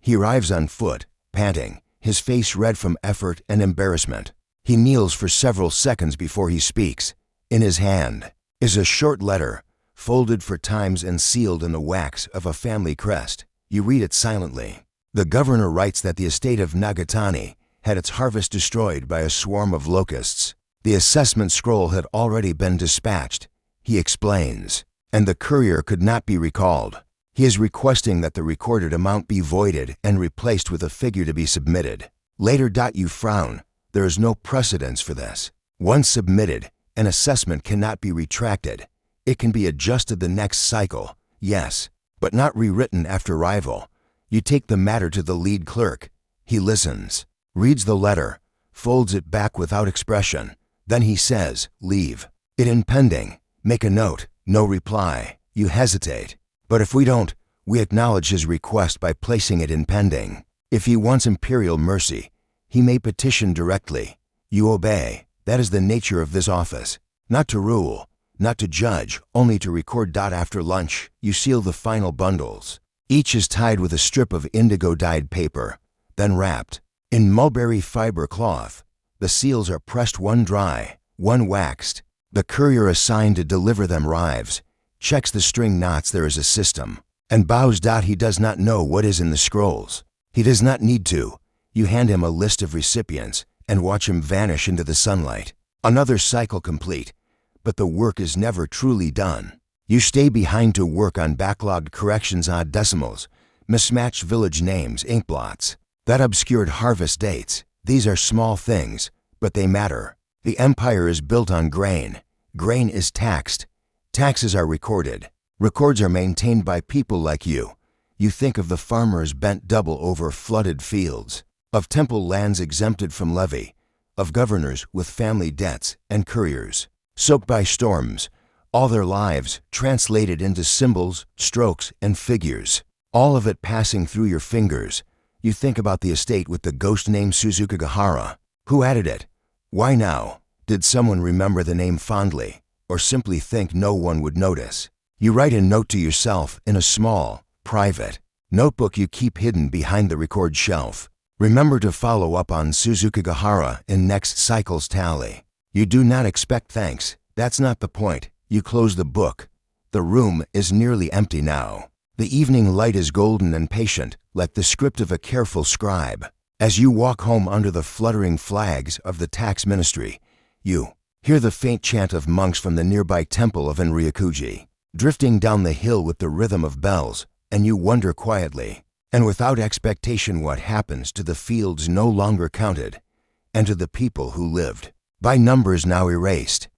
[SPEAKER 1] He arrives on foot, panting, his face red from effort and embarrassment. He kneels for several seconds before he speaks. In his hand is a short letter, folded 4 times and sealed in the wax of a family crest. You read it silently. The governor writes that the estate of Nagatani had its harvest destroyed by a swarm of locusts. The assessment scroll had already been dispatched, he explains, and the courier could not be recalled. He is requesting that the recorded amount be voided and replaced with a figure to be submitted. Later. You frown. There is no precedence for this. Once submitted, an assessment cannot be retracted. It can be adjusted the next cycle, yes, but not rewritten after arrival. You take the matter to the lead clerk. He listens, reads the letter, folds it back without expression. Then he says, leave it in pending. Make a note. No reply. You hesitate. But if we don't, we acknowledge his request by placing it in pending. If he wants imperial mercy, he may petition directly. You obey. That is the nature of this office. Not to rule, not to judge, only to record. After lunch, you seal the final bundles. Each is tied with a strip of indigo-dyed paper, then wrapped in mulberry fiber cloth. The seals are pressed, one dry, one waxed. The courier assigned to deliver them arrives, checks the string knots. There is a system, and bows. He does not know what is in the scrolls. He does not need to. You hand him a list of recipients and watch him vanish into the sunlight. Another cycle complete, but the work is never truly done. You stay behind to work on backlogged corrections, odd decimals, mismatched village names, ink blots, that obscured harvest dates. These are small things, but they matter. The empire is built on grain. Grain is taxed. Taxes are recorded. Records are maintained by people like you. You think of the farmers bent double over flooded fields, of temple lands exempted from levy, of governors with family debts and couriers, soaked by storms, all their lives translated into symbols, strokes, and figures, all of it passing through your fingers. You think about the estate with the ghost name Suzukagahara. Who added it? Why now? Did someone remember the name fondly, or simply think no one would notice? You write a note to yourself in a small, private notebook you keep hidden behind the record shelf. Remember to follow up on Suzukigahara in next cycle's tally. You do not expect thanks. That's not the point. You close the book. The room is nearly empty now. The evening light is golden and patient, like the script of a careful scribe. As you walk home under the fluttering flags of the tax ministry, you hear the faint chant of monks from the nearby temple of Enryakuji, drifting down the hill with the rhythm of bells, and you wonder quietly, and without expectation, what happens to the fields no longer counted, and to the people who lived, by numbers now erased.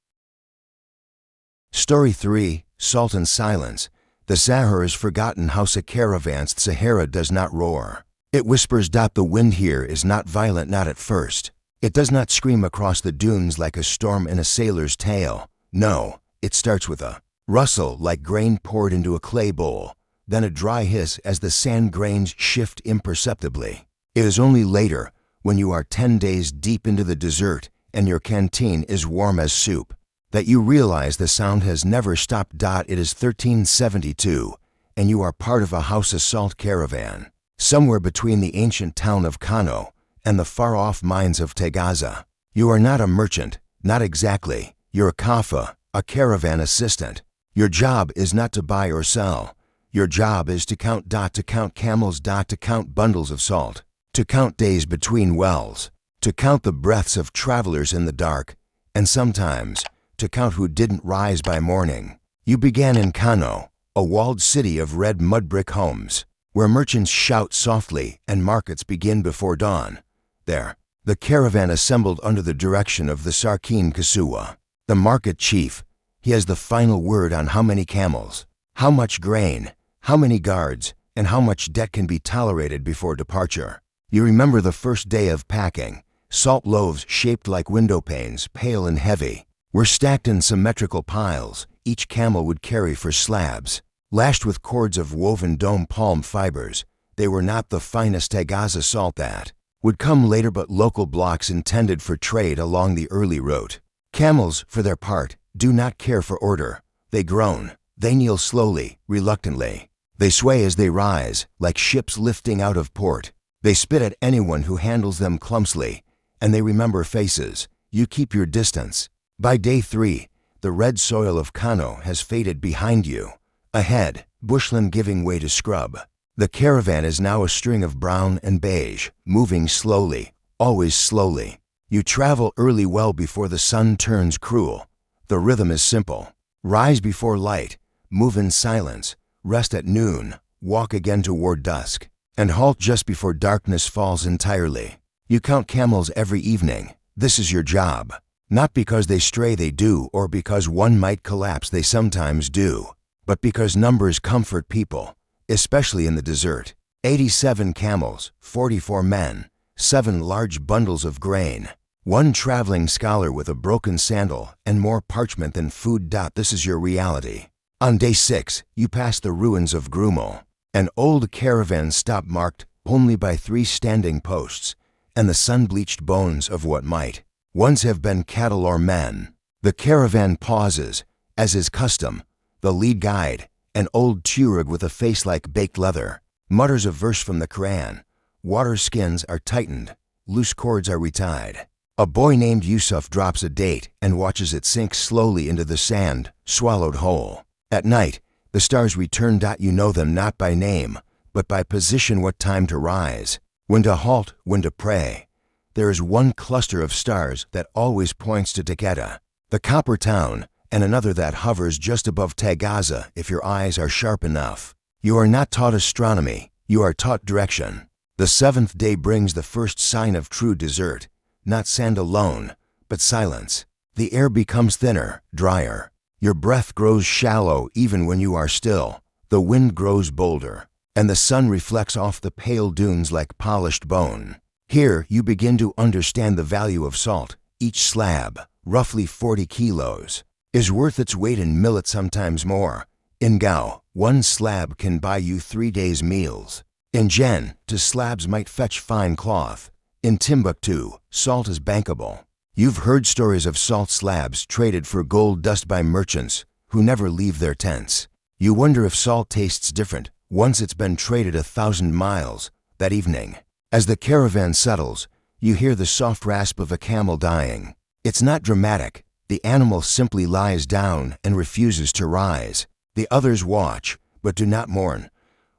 [SPEAKER 1] Story 3, Salt and Silence. The Sahara's forgotten Hausa caravans. Sahara does not roar. It whispers. The wind here is not violent, not at first. It does not scream across the dunes like a storm in a sailor's tale. No, it starts with a rustle like grain poured into a clay bowl, then a dry hiss as the sand grains shift imperceptibly. It is only later, when you are 10 days deep into the desert and your canteen is warm as soup, that you realize the sound has never stopped. It is 1372, and you are part of a Hausa salt caravan, somewhere between the ancient town of Kano and the far-off mines of Tegaza. You are not a merchant, not exactly. You're a kafa, a caravan assistant. Your job is not to buy or sell. Your job is to count. To count camels. To count bundles of salt. To count days between wells. To count the breaths of travelers in the dark. And sometimes, to count who didn't rise by morning. You began in Kano, a walled city of red mud brick homes, where merchants shout softly and markets begin before dawn. There, the caravan assembled under the direction of the Sarkin Kasuwa, the market chief. He has the final word on how many camels, how much grain, how many guards, and how much debt can be tolerated before departure. You remember the first day of packing. Salt loaves shaped like window panes, pale and heavy, were stacked in symmetrical piles. Each camel would carry 4 slabs, lashed with cords of woven dome palm fibers. They were not the finest Tegaza salt that would come later, but local blocks intended for trade along the early route. Camels, for their part, do not care for order. They groan. They kneel slowly, reluctantly. They sway as they rise, like ships lifting out of port. They spit at anyone who handles them clumsily, and they remember faces. You keep your distance. By day 3, the red soil of Kano has faded behind you. Ahead, bushland giving way to scrub. The caravan is now a string of brown and beige, moving slowly, always slowly. You travel early, well before the sun turns cruel. The rhythm is simple. Rise before light, move in silence, rest at noon, walk again toward dusk, and halt just before darkness falls entirely. You count camels every evening. This is your job. Not because they stray, they do, or because one might collapse, they sometimes do, but because numbers comfort people, especially in the desert. 87 camels, 44 men, 7 large bundles of grain, 1 traveling scholar with a broken sandal, and more parchment than food. This is your reality. On day 6, you pass the ruins of Grumel, an old caravan stop marked only by 3 standing posts, and the sun-bleached bones of what might once have been cattle or men. The caravan pauses, as is custom. The lead guide, an old Tuareg with a face like baked leather, mutters a verse from the Quran. Water skins are tightened, loose cords are retied. A boy named Yusuf drops a date and watches it sink slowly into the sand, swallowed whole. At night, the stars return. You know them not by name, but by position, what time to rise, when to halt, when to pray. There is one cluster of stars that always points to Takeda, the copper town, and another that hovers just above Tegaza if your eyes are sharp enough. You are not taught astronomy, you are taught direction. The 7th day brings the first sign of true desert, not sand alone, but silence. The air becomes thinner, drier. Your breath grows shallow even when you are still. The wind grows bolder, and the sun reflects off the pale dunes like polished bone. Here you begin to understand the value of salt. Each slab, roughly 40 kilos, is worth its weight in millet, sometimes more. In Gao, 1 slab can buy you 3 days' meals. In Jen, 2 slabs might fetch fine cloth. In Timbuktu, salt is bankable. You've heard stories of salt slabs traded for gold dust by merchants who never leave their tents. You wonder if salt tastes different once it's been traded 1,000 miles. That evening, as the caravan settles, you hear the soft rasp of a camel dying. It's not dramatic. The animal simply lies down and refuses to rise. The others watch, but do not mourn.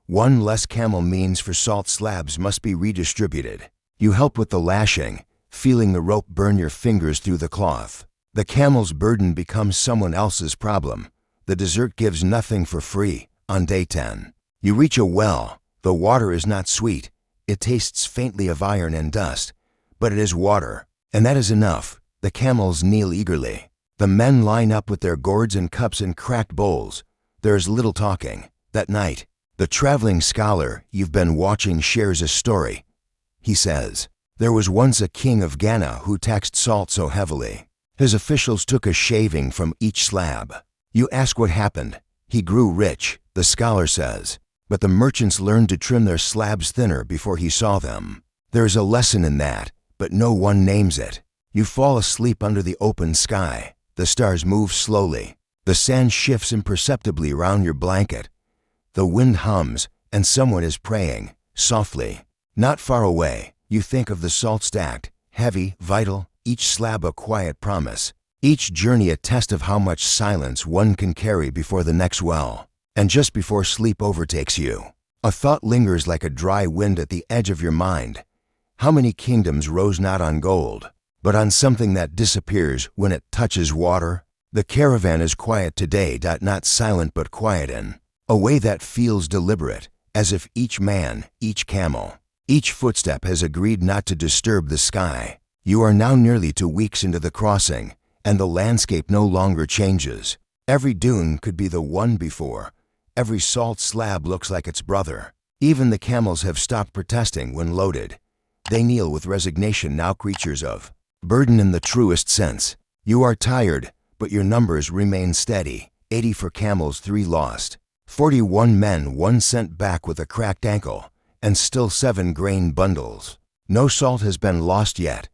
[SPEAKER 1] One less camel means for salt slabs must be redistributed. You help with the lashing, feeling the rope burn your fingers through the cloth. The camel's burden becomes someone else's problem. The dessert gives nothing for free. On day 10, you reach a well. The water is not sweet. It tastes faintly of iron and dust, but it is water, and that is enough. The camels kneel eagerly. The men line up with their gourds and cups in cracked bowls. There is little talking. That night, the traveling scholar you've been watching shares a story. He says, "There was once a king of Ghana who taxed salt so heavily. His officials took a shaving from each slab. You ask what happened. He grew rich," the scholar says, "but the merchants learned to trim their slabs thinner before he saw them. There is a lesson in that, but no one names it. You fall asleep under the open sky. The stars move slowly. The sand shifts imperceptibly around your blanket. The wind hums, and someone is praying, softly. Not far away, you think of the salt stacked, heavy, vital, each slab a quiet promise, each journey a test of how much silence one can carry before the next well. And just before sleep overtakes you, a thought lingers like a dry wind at the edge of your mind. How many kingdoms rose not on gold, but on something that disappears when it touches water? The caravan is quiet today, not silent but quiet in a way that feels deliberate, as if each man, each camel, each footstep has agreed not to disturb the sky. You are now nearly 2 weeks into the crossing, and the landscape no longer changes. Every dune could be the one before. Every salt slab looks like its brother. Even the camels have stopped protesting when loaded. They kneel with resignation, now creatures of burden in the truest sense. You are tired, but your numbers remain steady. 80 for camels, 3 lost. 41 men, 1 sent back with a cracked ankle, and still 7 grain bundles. No salt has been lost yet.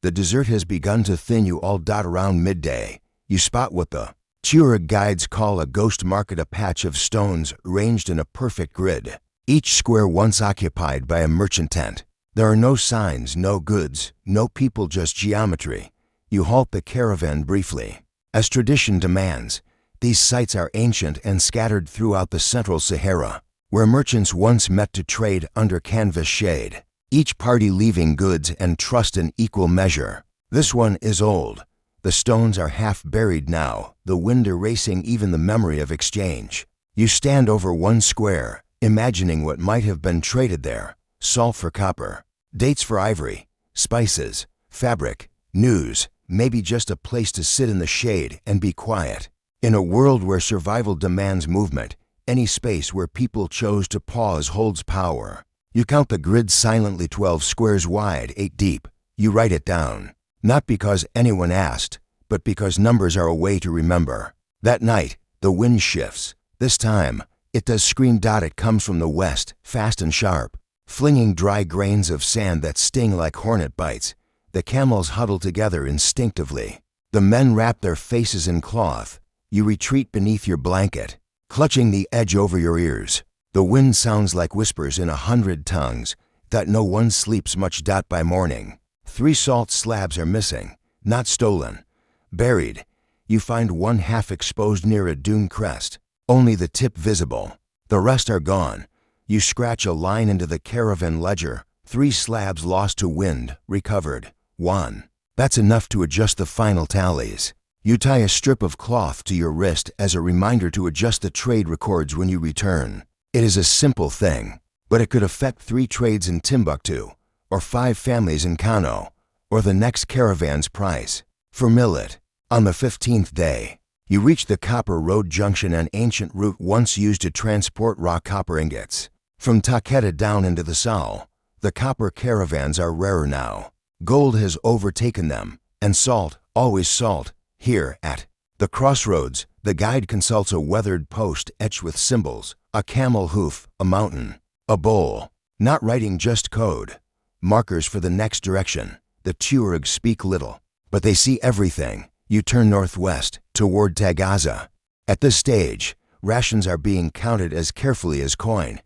[SPEAKER 1] The dessert has begun to thin you all. Around midday, you spot what the Tuareg guides call a ghost market, a patch of stones ranged in a perfect grid, each square once occupied by a merchant tent. There are no signs, no goods, no people, just geometry. You halt the caravan briefly. As tradition demands, these sites are ancient and scattered throughout the central Sahara, where merchants once met to trade under canvas shade, each party leaving goods and trust in equal measure. This one is old. The stones are half buried now, the wind erasing even the memory of exchange. You stand over one square, imagining what might have been traded there: salt for copper, dates for ivory, spices, fabric, news, maybe just a place to sit in the shade and be quiet. In a world where survival demands movement, any space where people chose to pause holds power. You count the grid silently, 12 squares wide, 8 deep. You write it down, not because anyone asked, but because numbers are a way to remember. That night, the wind shifts. This time, it does scream. It comes from the west, fast and sharp, flinging dry grains of sand that sting like hornet bites. The camels huddle together instinctively. The men wrap their faces in cloth. You retreat beneath your blanket, clutching the edge over your ears. The wind sounds like whispers in 100 tongues. No one sleeps much. By morning, 3 salt slabs are missing, not stolen, buried. You find one half exposed near a dune crest, only the tip visible. The rest are gone. You scratch a line into the caravan ledger. 3 slabs lost to wind, recovered 1. That's enough to adjust the final tallies. You tie a strip of cloth to your wrist as a reminder to adjust the trade records when you return. It is a simple thing, but it could affect 3 trades in Timbuktu, or 5 families in Kano, or the next caravan's price. For millet, on the 15th day, you reach the Copper Road Junction, an ancient route once used to transport raw copper ingots. From Takeda down into the Sal, the copper caravans are rarer now. Gold has overtaken them, and salt, always salt. Here, at the crossroads, the guide consults a weathered post etched with symbols: a camel hoof, a mountain, a bowl. Not writing, just code. markers for the next direction. The Tuareg speak little, but they see everything. You turn northwest, toward Tagaza. At this stage, rations are being counted as carefully as coin.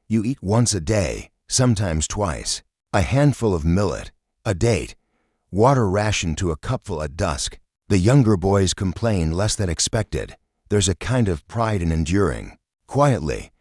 [SPEAKER 1] You eat once a day, sometimes twice. A handful of millet, a date, water ration to a cupful at dusk. The younger boys complain less than expected. There's a kind of pride in enduring, quietly.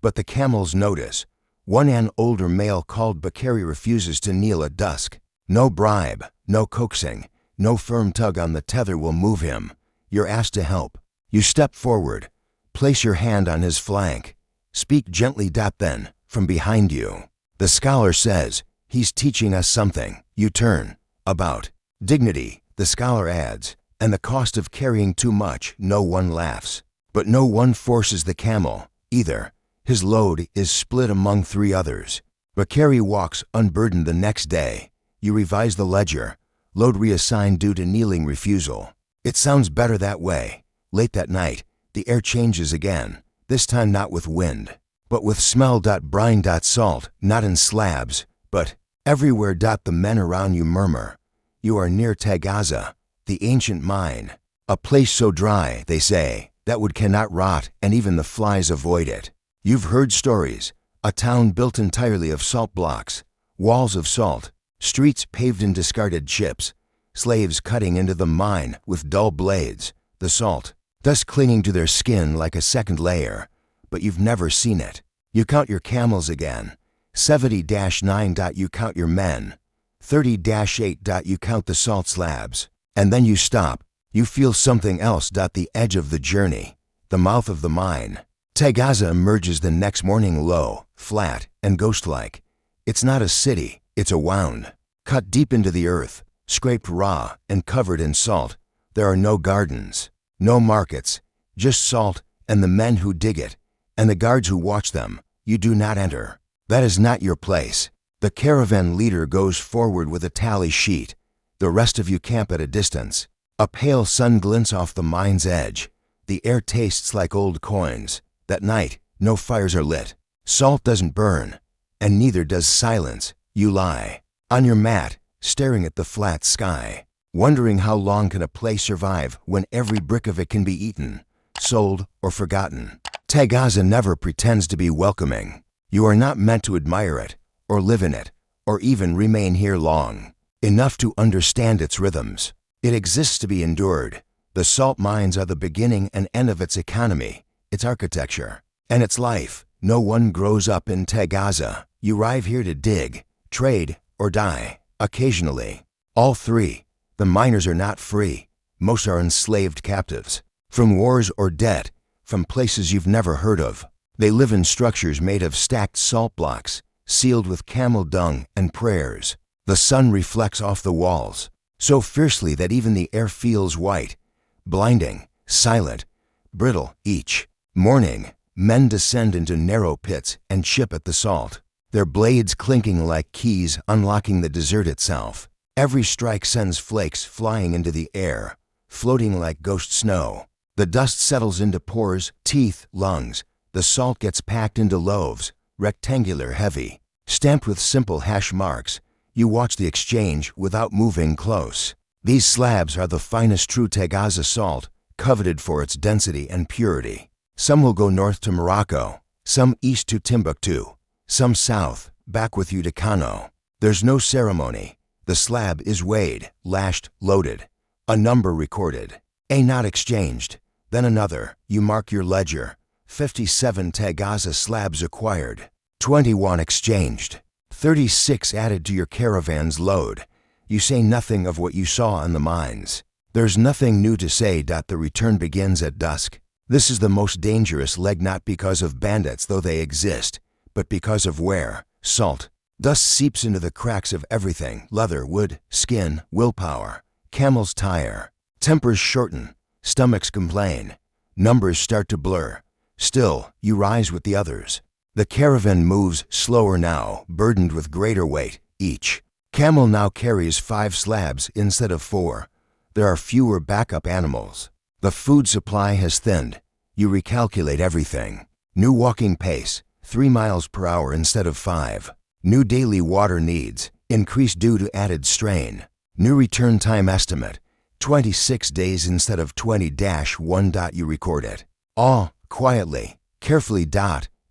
[SPEAKER 1] But the camels notice. An older male called Bakari refuses to kneel at dusk. No bribe, no coaxing, no firm tug on the tether will move him. You're asked to help. You step forward. Place your hand on his flank. Speak gently. Then, from behind you, the scholar says, he's teaching us something. You turn. About dignity, the scholar adds, and the cost of carrying too much. No one laughs. But no one forces the camel, either. His load is split among 3 others. Bakari walks unburdened the next day. You revise the ledger. Load reassigned due to kneeling refusal. It sounds better that way. Late that night, the air changes again. This time not with wind, but with smell. Brine. Salt, not in slabs, but everywhere. The men around you murmur. You are near Tagaza, the ancient mine. A place so dry, they say, that wood cannot rot, and even the flies avoid it. You've heard stories. A town built entirely of salt blocks, walls of salt, streets paved in discarded chips, slaves cutting into the mine with dull blades, the salt, thus clinging to their skin like a second layer. But you've never seen it. You count your camels again. 70-9. You count your men. 30-8. You count the salt slabs. And then you stop. You feel something else. The edge of the journey, the mouth of the mine. Tagaza emerges the next morning, low, flat, and ghost-like. It's not a city, it's a wound. Cut deep into the earth, scraped raw, and covered in salt. There are no gardens, no markets, just salt and the men who dig it, and the guards who watch them. You do not enter. That is not your place. The caravan leader goes forward with a tally sheet. The rest of you camp at a distance. A pale sun glints off the mine's edge. The air tastes like old coins. That night, no fires are lit. Salt doesn't burn, and neither does silence. You lie on your mat, staring at the flat sky, wondering how long can a place survive when every brick of it can be eaten, sold, or forgotten. Tagaza never pretends to be welcoming. You are not meant to admire it, or live in it, or even remain here long enough to understand its rhythms. It exists to be endured. The salt mines are the beginning and end of its economy, its architecture, and its life. No one grows up in Tagaza. You arrive here to dig, trade, or die, occasionally. All 3. The miners are not free. Most are enslaved captives. From wars or debt, from places you've never heard of. They live in structures made of stacked salt blocks, sealed with camel dung and prayers. The sun reflects off the walls, so fiercely that even the air feels white, blinding, silent, brittle. Each morning, men descend into narrow pits and chip at the salt, their blades clinking like keys unlocking the desert itself. Every strike sends flakes flying into the air, floating like ghost snow. The dust settles into pores, teeth, lungs. The salt gets packed into loaves, rectangular, heavy, stamped with simple hash marks. You watch the exchange without moving close. These slabs are the finest true Tagaza salt, coveted for its density and purity. Some will go north to Morocco, some east to Timbuktu, some south, back with you to Kano. There's no ceremony. The slab is weighed, lashed, loaded. A number recorded. A knot exchanged. Then another. You mark your ledger. 57 Tagaza slabs acquired. 21 exchanged. 36 added to your caravan's load. You say nothing of what you saw on the mines. There's nothing new to say. The return begins at dusk. This is the most dangerous leg, not because of bandits, though they exist, but because of where. Salt. Dust seeps into the cracks of everything. Leather, wood, skin, willpower. Camels tire. Tempers shorten. Stomachs complain. Numbers start to blur. Still, you rise with the others. The caravan moves slower now, burdened with greater weight. Each camel now carries 5 slabs instead of 4. There are fewer backup animals. The food supply has thinned. You recalculate everything. New walking pace, 3 miles per hour instead of 5. New daily water needs. Increase due to added strain. New return time estimate, 26 days instead of 20-1. You record it. All quietly, carefully.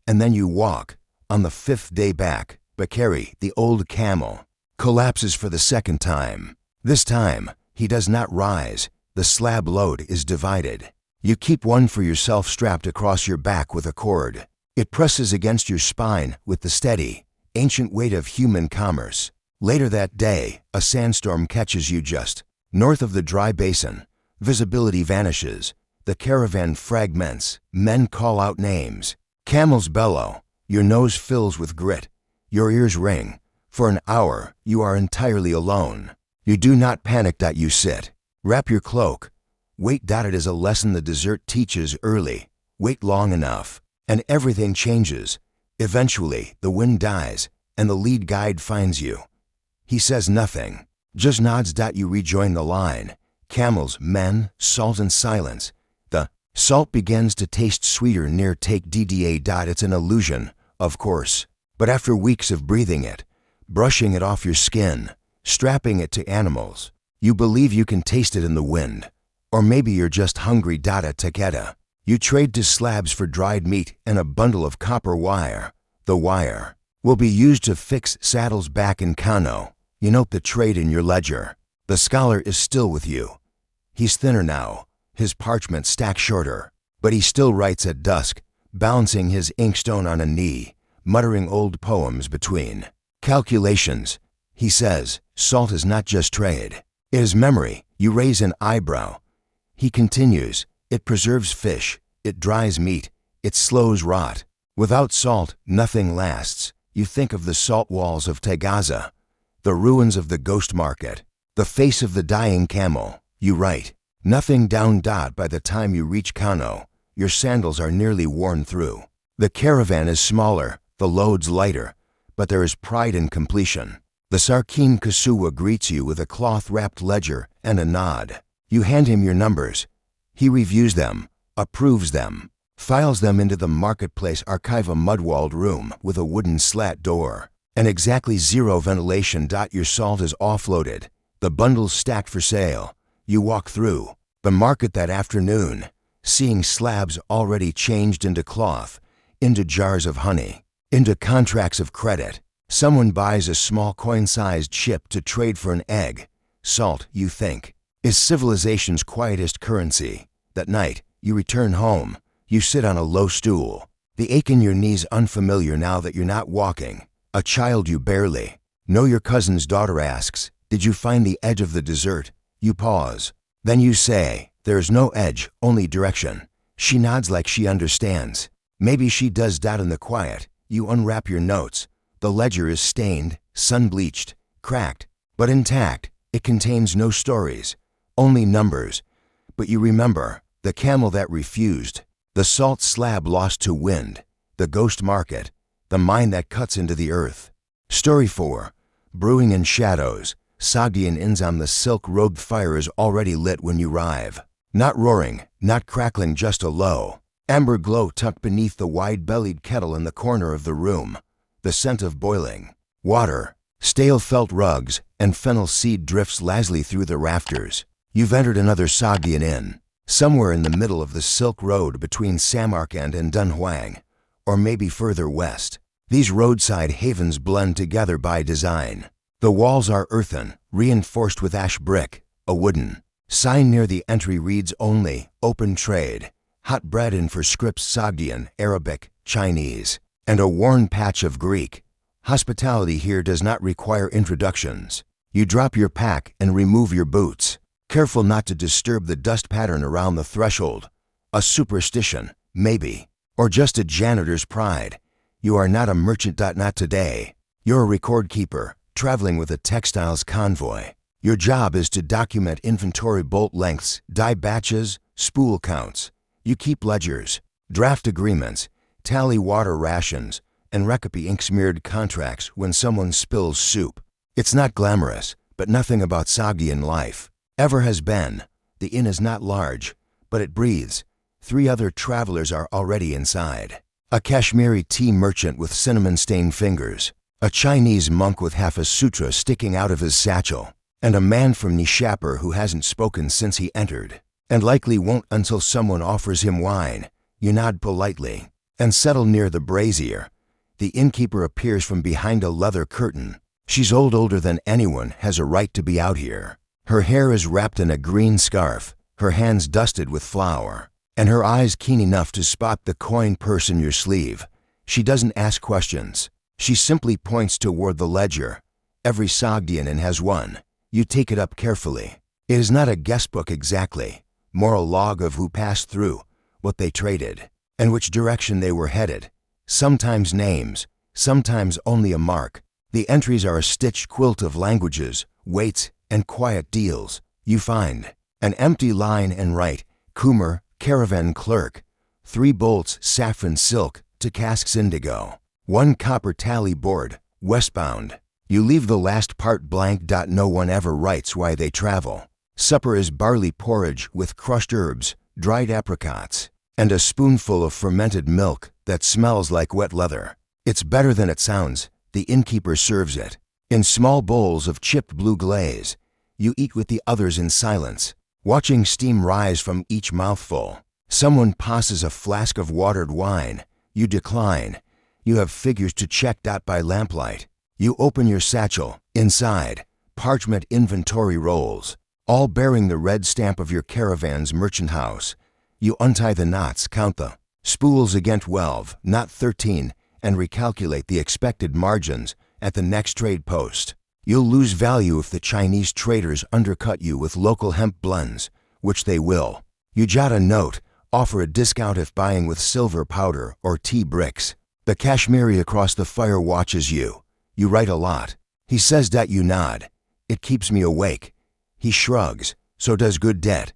[SPEAKER 1] And then you walk. On the 5th day back, Bakari, the old camel, collapses for the 2nd time. This time, he does not rise. The slab load is divided. You keep one for yourself strapped across your back with a cord. It presses against your spine with the steady, ancient weight of human commerce. Later that day, a sandstorm catches you just north of the dry basin. Visibility vanishes. The caravan fragments. Men call out names. Camels bellow. Your nose fills with grit. Your ears ring. For an hour, you are entirely alone. You do not panic. You sit. Wrap your cloak. Wait. It is a lesson the desert teaches early. Wait long enough, and everything changes. Eventually, the wind dies, and the lead guide finds you. He says nothing, just nods. You rejoin the line. Camels, men, salt and silence. The salt begins to taste sweeter near take DDA. It's an illusion, of course, but after weeks of breathing it, brushing it off your skin, strapping it to animals, you believe you can taste it in the wind. Or maybe you're just hungry. Takeda. You trade to slabs for dried meat and a bundle of copper wire. The wire will be used to fix saddles back in Kano. You note the trade in your ledger. The scholar is still with you. He's thinner now, his parchment stacked shorter, but he still writes at dusk, balancing his inkstone on a knee, muttering old poems between calculations. He says, salt is not just trade. It is memory. You raise an eyebrow. He continues, it preserves fish, it dries meat, it slows rot. Without salt, nothing lasts. You think of the salt walls of Tagaza, the ruins of the ghost market, the face of the dying camel. You write, nothing down. By the time you reach Kano, your sandals are nearly worn through. The caravan is smaller, the loads lighter, but there is pride in completion. The Sarkin Kasuwa greets you with a cloth-wrapped ledger and a nod. You hand him your numbers. He reviews them, approves them, files them into the marketplace archive, a mud-walled room with a wooden slat door and exactly zero ventilation. Your salt is offloaded, the bundles stacked for sale. You walk through the market that afternoon, seeing slabs already changed into cloth, into jars of honey, into contracts of credit. Someone buys a small coin-sized chip to trade for an egg. Salt, you think, is civilization's quietest currency. That night, you return home. You sit on a low stool, the ache in your knees unfamiliar now that you're not walking. A child you barely know. Your cousin's daughter asks, did you find the edge of the desert? You pause. Then you say, there is no edge, only direction. She nods like she understands. Maybe she does. In the quiet, you unwrap your notes. The ledger is stained, sun-bleached, cracked, but intact. It contains no stories, only numbers. But you remember, the camel that refused, the salt slab lost to wind, the ghost market, the mine that cuts into the earth. Story 4. Brewing in shadows. Sogdian inns. On the silk road. Fire is already lit when you arrive. Not roaring, not crackling, just a low amber glow tucked beneath the wide-bellied kettle in the corner of the room. The scent of boiling water, stale felt rugs, and fennel seed drifts lazily through the rafters. You've entered another Sogdian inn, somewhere in the middle of the Silk Road between Samarkand and Dunhuang, or maybe further west. These roadside havens blend together by design. The walls are earthen, reinforced with ash brick. A wooden sign near the entry reads only, open trade, hot bread in for scripts Sogdian, Arabic, Chinese, and a worn patch of Greek. Hospitality here does not require introductions. You drop your pack and remove your boots, careful not to disturb the dust pattern around the threshold. A superstition, maybe, or just a janitor's pride. You are not a merchant. Not today. You're a record keeper, traveling with a textiles convoy. Your job is to document inventory bolt lengths, die batches, spool counts. You keep ledgers, draft agreements, tally water rations, and recopy ink-smeared contracts when someone spills soup. It's not glamorous, but nothing about Sogdian life ever has been. The inn is not large, but it breathes. 3 other travelers are already inside. A Kashmiri tea merchant with cinnamon-stained fingers, a Chinese monk with half a sutra sticking out of his satchel, and a man from Nishapur who hasn't spoken since he entered, and likely won't until someone offers him wine. You nod politely and settle near the brazier. The innkeeper appears from behind a leather curtain. She's older than anyone has a right to be out here. Her hair is wrapped in a green scarf, her hands dusted with flour, and her eyes keen enough to spot the coin purse in your sleeve. She doesn't ask questions. She simply points toward the ledger. Every Sogdian has one. You take it up carefully. It is not a guest book exactly, more a log of who passed through, what they traded, and which direction they were headed. Sometimes names, sometimes only a mark. The entries are a stitched quilt of languages, weights, and quiet deals. You find an empty line and write, Kumar, caravan clerk, 3 bolts saffron silk to casks indigo, 1 copper tally board, westbound. You leave the last part blank. No one ever writes why they travel. Supper is barley porridge with crushed herbs, dried apricots, and a spoonful of fermented milk that smells like wet leather. It's better than it sounds. The innkeeper serves it in small bowls of chipped blue glaze. You eat with the others in silence, watching steam rise from each mouthful. Someone passes a flask of watered wine. You decline. You have figures to check. By lamplight, you open your satchel. Inside, parchment inventory rolls, all bearing the red stamp of your caravan's merchant house. You untie the knots, count the spools against 12, not 13, and recalculate the expected margins at the next trade post. You'll lose value if the Chinese traders undercut you with local hemp blends, which they will. You jot a note, offer a discount if buying with silver powder or tea bricks. The Kashmiri across the fire watches you. You write a lot. He says that. You nod. It keeps me awake. He shrugs. So does good debt.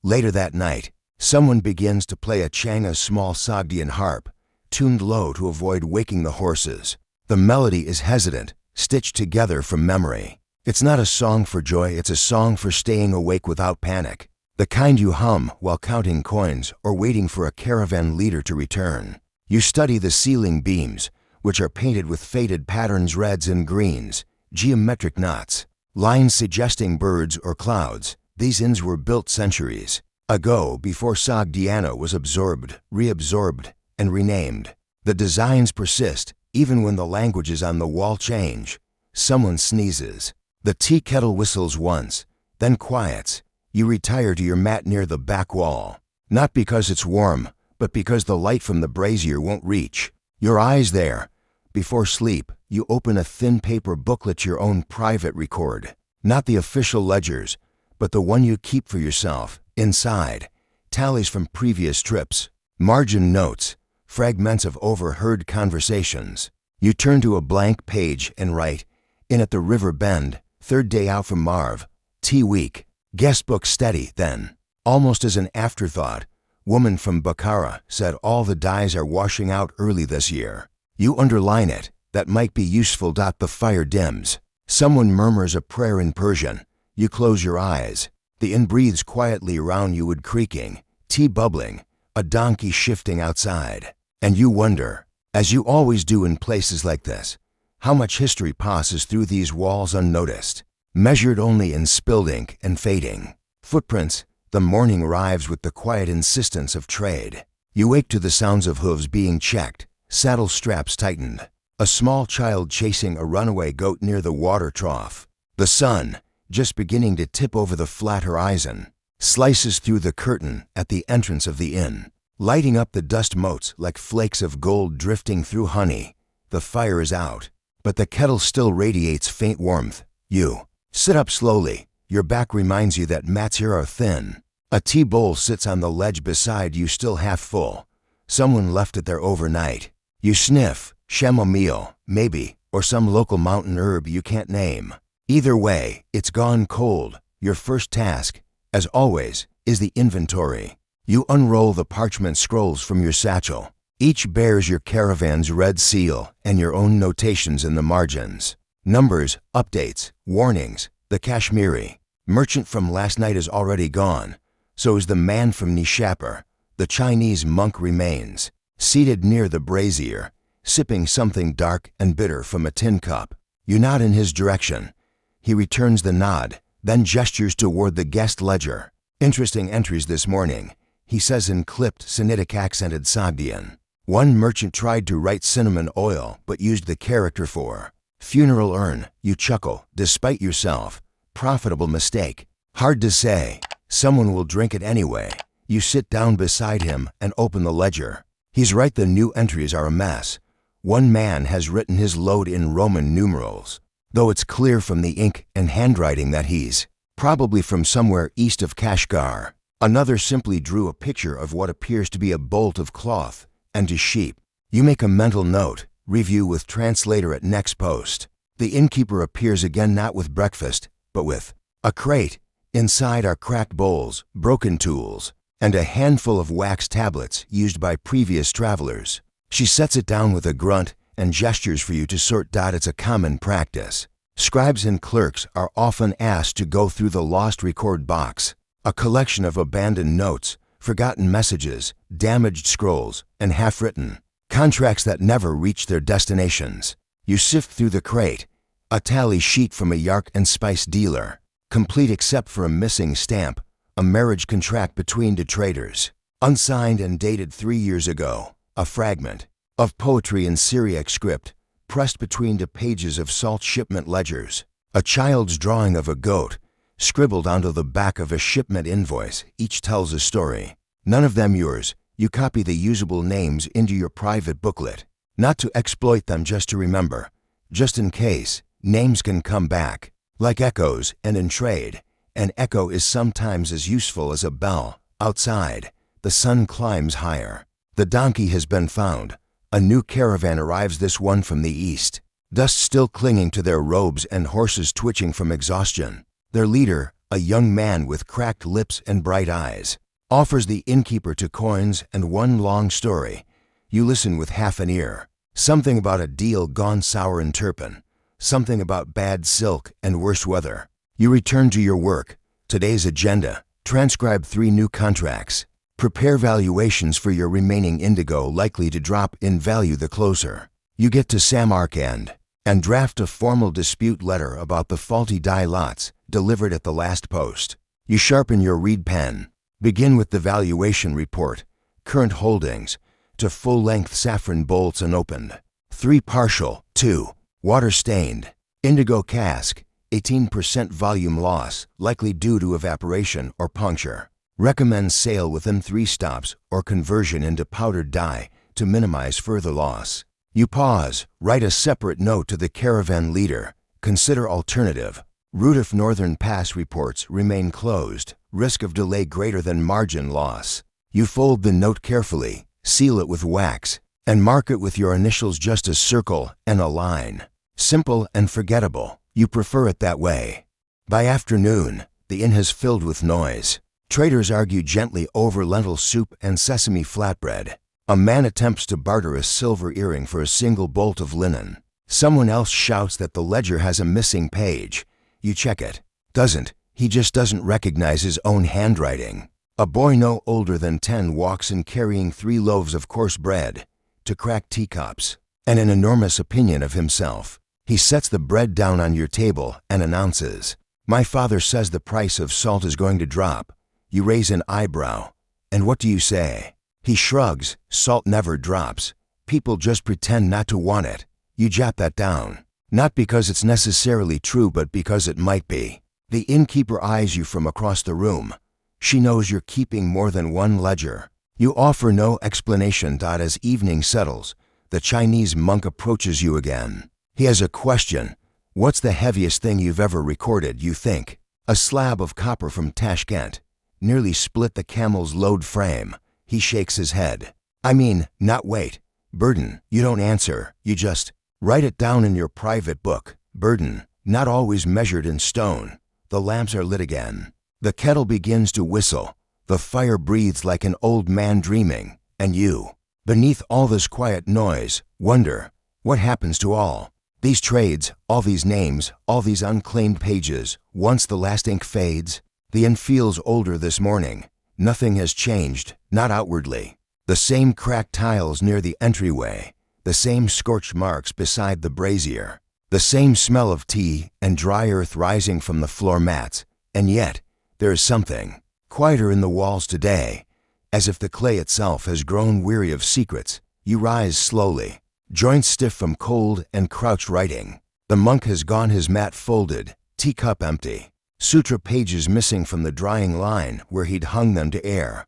[SPEAKER 1] Later that night, someone begins to play a Changa small Sogdian harp, tuned low to avoid waking the horses. The melody is hesitant, stitched together from memory. It's not a song for joy, it's a song for staying awake without panic. The kind you hum while counting coins or waiting for a caravan leader to return. You study the ceiling beams, which are painted with faded patterns, reds and greens, geometric knots, lines suggesting birds or clouds. These inns were built centuries ago, before Sogdiana was absorbed, reabsorbed, and renamed. The designs persist, even when the languages on the wall change. Someone sneezes. The tea kettle whistles once, then quiets. You retire to your mat near the back wall. Not because it's warm, but because the light from the brazier won't reach your eyes there. Before sleep, you open a thin paper booklet, your own private record. Not the official ledgers, but the one you keep for yourself. Inside, tallies from previous trips, margin notes, fragments of overheard conversations. You turn to a blank page and write, in at the river bend, 3rd day out from Marv, tea week. Guest book steady. Then, almost as an afterthought, woman from Bukhara said all the dyes are washing out early this year. You underline it. That might be useful. The fire dims. Someone murmurs a prayer in Persian. You close your eyes. The inn breathes quietly around you, wood creaking, tea bubbling, a donkey shifting outside. And you wonder, as you always do in places like this, how much history passes through these walls unnoticed, measured only in spilled ink and fading footprints. The morning arrives with the quiet insistence of trade. You wake to the sounds of hooves being checked, saddle straps tightened, a small child chasing a runaway goat near the water trough. The sun, just beginning to tip over the flat horizon, slices through the curtain at the entrance of the inn, lighting up the dust motes like flakes of gold drifting through honey. The fire is out, but the kettle still radiates faint warmth. You sit up slowly. Your back reminds you that mats here are thin. A tea bowl sits on the ledge beside you, still half full. Someone left it there overnight. You sniff, chamomile, maybe, or some local mountain herb you can't name. Either way, it's gone cold. Your first task, as always, is the inventory. You unroll the parchment scrolls from your satchel. Each bears your caravan's red seal and your own notations in the margins. Numbers, updates, warnings. The Kashmiri merchant from last night is already gone. So is the man from Nishapur. The Chinese monk remains, seated near the brazier, sipping something dark and bitter from a tin cup. You nod in his direction. He returns the nod, then gestures toward the guest ledger. Interesting entries this morning, he says in clipped, Sinitic-accented Sogdian. One merchant tried to write cinnamon oil but used the character for funeral urn. You chuckle, despite yourself. Profitable mistake. Hard to say. Someone will drink it anyway. You sit down beside him and open the ledger. He's right, the new entries are a mess. One man has written his load in Roman numerals, though it's clear from the ink and handwriting that he's probably from somewhere east of Kashgar. Another simply drew a picture of what appears to be a bolt of cloth and a sheep. You make a mental note, review with translator at next post. The innkeeper appears again, not with breakfast, but with a crate. Inside are cracked bowls, broken tools, and a handful of wax tablets used by previous travelers. She sets it down with a grunt and gestures for you to sort. It's a common practice. Scribes and clerks are often asked to go through the lost record box, a collection of abandoned notes, forgotten messages, damaged scrolls, and half-written contracts that never reach their destinations. You sift through the crate, a tally sheet from a yark and spice dealer, complete except for a missing stamp, a marriage contract between two traders, unsigned and dated 3 years ago, a fragment of poetry in Syriac script, pressed between the pages of salt shipment ledgers, a child's drawing of a goat, scribbled onto the back of a shipment invoice. Each tells a story. None of them yours. You copy the usable names into your private booklet, not to exploit them, just to remember. Just in case, names can come back, like echoes, and in trade, an echo is sometimes as useful as a bell. Outside, the sun climbs higher. The donkey has been found. A new caravan arrives, this one from the east. Dust still clinging to their robes and horses twitching from exhaustion. Their leader, a young man with cracked lips and bright eyes, offers the innkeeper 2 coins and one long story. You listen with half an ear. Something about a deal gone sour in Turpin. Something about bad silk and worse weather. You return to your work. Today's agenda: transcribe 3 new contracts. Prepare valuations for your remaining indigo, likely to drop in value the closer you get to Samarkand, and draft a formal dispute letter about the faulty die lots delivered at the last post. You sharpen your reed pen. Begin with the valuation report. Current holdings to full-length saffron bolts unopened. 3 partial, 2 water-stained. Indigo cask, 18% volume loss, likely due to evaporation or puncture. Recommends sale within 3 stops or conversion into powdered dye to minimize further loss. You pause, write a separate note to the caravan leader. Consider alternative. Route if Northern Pass reports remain closed. Risk of delay greater than margin loss. You fold the note carefully, seal it with wax, and mark it with your initials, just a circle and a line. Simple and forgettable. You prefer it that way. By afternoon, the inn has filled with noise. Traders argue gently over lentil soup and sesame flatbread. A man attempts to barter a silver earring for a single bolt of linen. Someone else shouts that the ledger has a missing page. You check it. Doesn't. He just doesn't recognize his own handwriting. A boy no older than 10 walks in carrying 3 loaves of coarse bread, 2 cracked teacups, and an enormous opinion of himself. He sets the bread down on your table and announces, "My father says the price of salt is going to drop." You raise an eyebrow. And what do you say? He shrugs. Salt never drops. People just pretend not to want it. You jot that down. Not because it's necessarily true, but because it might be. The innkeeper eyes you from across the room. She knows you're keeping more than 1 ledger. You offer no explanation. As evening settles, the Chinese monk approaches you again. He has a question. What's the heaviest thing you've ever recorded, you think? A slab of copper from Tashkent. Nearly split the camel's load frame. He shakes his head. I mean, not weight. Burden. You don't answer. You just write it down in your private book. Burden. Not always measured in stone. The lamps are lit again. The kettle begins to whistle. The fire breathes like an old man dreaming. And you, beneath all this quiet noise, wonder, what happens to all these trades, all these names, all these unclaimed pages, once the last ink fades? The inn feels older this morning. Nothing has changed, not outwardly. The same cracked tiles near the entryway, the same scorched marks beside the brazier, the same smell of tea and dry earth rising from the floor mats, and yet there is something quieter in the walls today, as if the clay itself has grown weary of secrets. You rise slowly, joints stiff from cold and crouched writing. The monk has gone, his mat folded, teacup empty, sutra pages missing from the drying line where he'd hung them to air,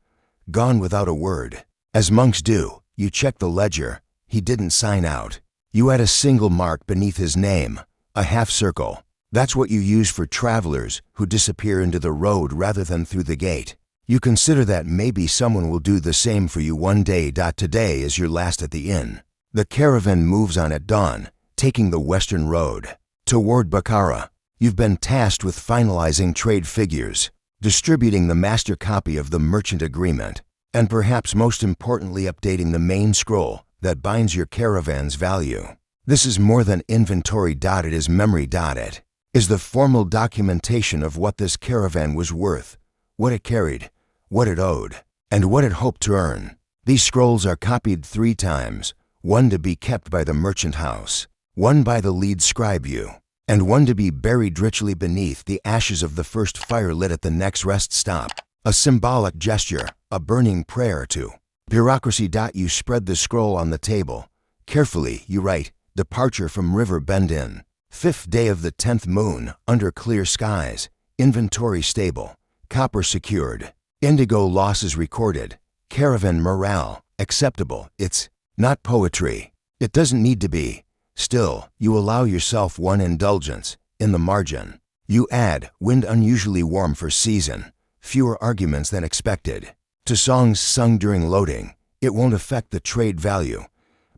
[SPEAKER 1] gone without a word. As monks do, you check the ledger. He didn't sign out. You add a single mark beneath his name, a half circle. That's what you use for travelers who disappear into the road rather than through the gate. You consider that maybe someone will do the same for you one day. Today is your last at the inn. The caravan moves on at dawn, taking the western road toward Bukhara. You've been tasked with finalizing trade figures, distributing the master copy of the merchant agreement, and perhaps most importantly updating the main scroll that binds your caravan's value. This is more than inventory. It is memory. It is the formal documentation of what this caravan was worth, what it carried, what it owed, and what it hoped to earn. These scrolls are copied 3 times, one to be kept by the merchant house, one by the lead scribe you, and one to be buried richly beneath the ashes of the first fire lit at the next rest stop. A symbolic gesture, a burning prayer to bureaucracy. You spread the scroll on the table. Carefully, you write, departure from River Bend Inn, 5th day of the 10th moon, under clear skies, inventory stable, copper secured, indigo losses recorded, caravan morale acceptable. It's not poetry. It doesn't need to be. Still, you allow yourself one indulgence. In the margin, you add, wind unusually warm for season, fewer arguments than expected. To songs sung during loading, it won't affect the trade value,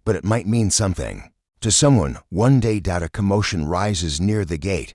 [SPEAKER 1] but it might mean something. To someone, one day. A commotion rises near the gate.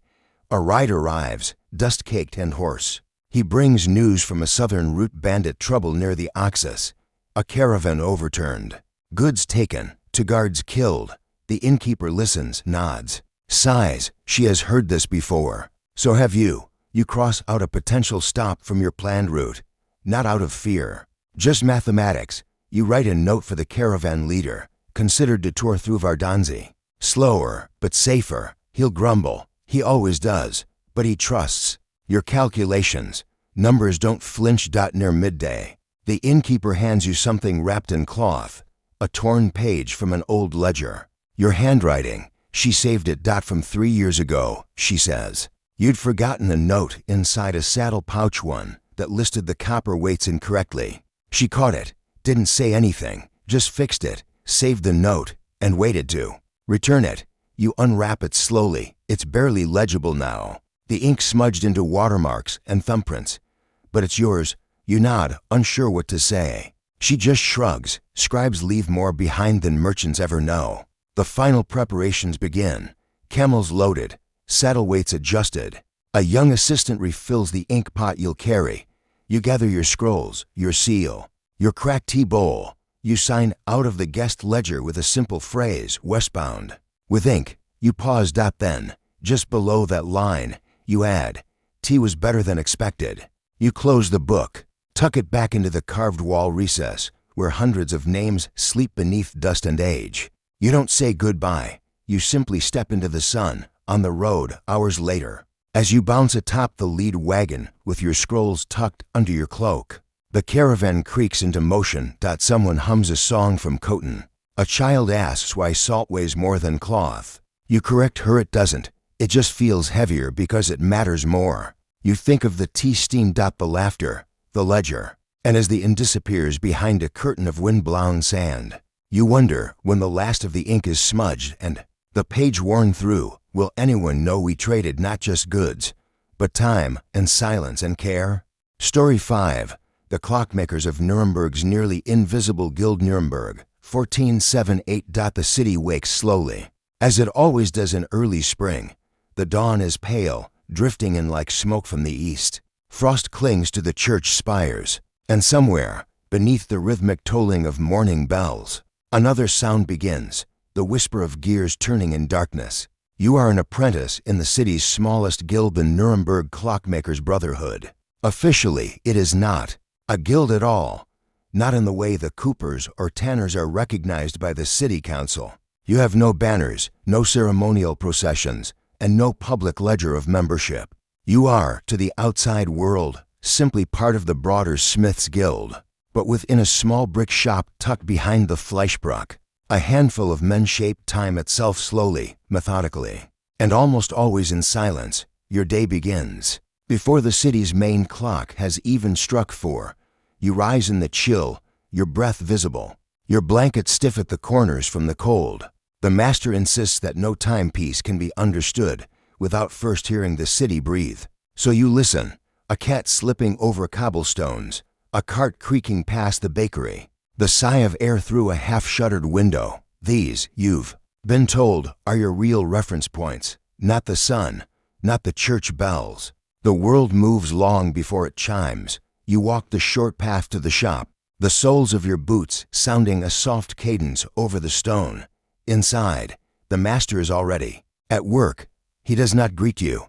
[SPEAKER 1] A ride arrives, dust-caked and hoarse. He brings news from a southern route. Bandit trouble near the Oxus. A caravan overturned. Goods taken. 2 guards killed. The innkeeper listens, nods, sighs. She has heard this before. So have you. You cross out a potential stop from your planned route. Not out of fear, just mathematics. You write a note for the caravan leader. Considered detour through Vardanzi. Slower, but safer. He'll grumble. He always does. But he trusts your calculations. Numbers don't flinch. Near midday, the innkeeper hands you something wrapped in cloth. A torn page from an old ledger. Your handwriting. She saved it. From 3 years ago, she says. You'd forgotten a note inside a saddle pouch, one that listed the copper weights incorrectly. She caught it, didn't say anything, just fixed it, saved the note, and waited to return it. You unwrap it slowly. It's barely legible now. The ink smudged into watermarks and thumbprints. But it's yours. You nod, unsure what to say. She just shrugs. Scribes leave more behind than merchants ever know. The final preparations begin. Camels loaded, saddle weights adjusted. A young assistant refills the ink pot you'll carry. You gather your scrolls, your seal, your cracked tea bowl. You sign out of the guest ledger with a simple phrase, westbound. With ink, you pause. Then, just below that line, you add, tea was better than expected. You close the book, tuck it back into the carved wall recess, where hundreds of names sleep beneath dust and age. You don't say goodbye. You simply step into the sun, on the road, hours later. As you bounce atop the lead wagon with your scrolls tucked under your cloak, the caravan creaks into motion. Someone hums a song from Khotan. A child asks why salt weighs more than cloth. You correct her. It doesn't. It just feels heavier because it matters more. You think of the tea steam. The laughter, the ledger, and as the inn disappears behind a curtain of wind-blown sand, you wonder, when the last of the ink is smudged and the page worn through, will anyone know we traded not just goods, but time and silence and care? Story 5. The Clockmakers of Nuremberg's nearly invisible guild. Nuremberg, 1478. The city wakes slowly, as it always does in early spring. The dawn is pale, drifting in like smoke from the east. Frost clings to the church spires, and somewhere, beneath the rhythmic tolling of morning bells, another sound begins, the whisper of gears turning in darkness. You are an apprentice in the city's smallest guild, the Nuremberg Clockmakers Brotherhood. Officially, it is not a guild at all. not in the way the coopers or tanners are recognized by the city council. You have no banners, no ceremonial processions, and no public ledger of membership. You are, to the outside world, simply part of the broader Smith's Guild, but within a small brick shop tucked behind the Fleischbruck. A handful of men shape time itself slowly, methodically, and almost always in silence. Your day begins. Before the city's main clock has even struck 4, you rise in the chill, your breath visible, your blanket stiff at the corners from the cold. The master insists that no timepiece can be understood without first hearing the city breathe. So you listen, a cat slipping over cobblestones, a cart creaking past the bakery, the sigh of air through a half-shuttered window. These, you've been told, are your real reference points, not the sun, not the church bells. The world moves long before it chimes. You walk the short path to the shop, the soles of your boots sounding a soft cadence over the stone. Inside, the master is already at work. He does not greet you.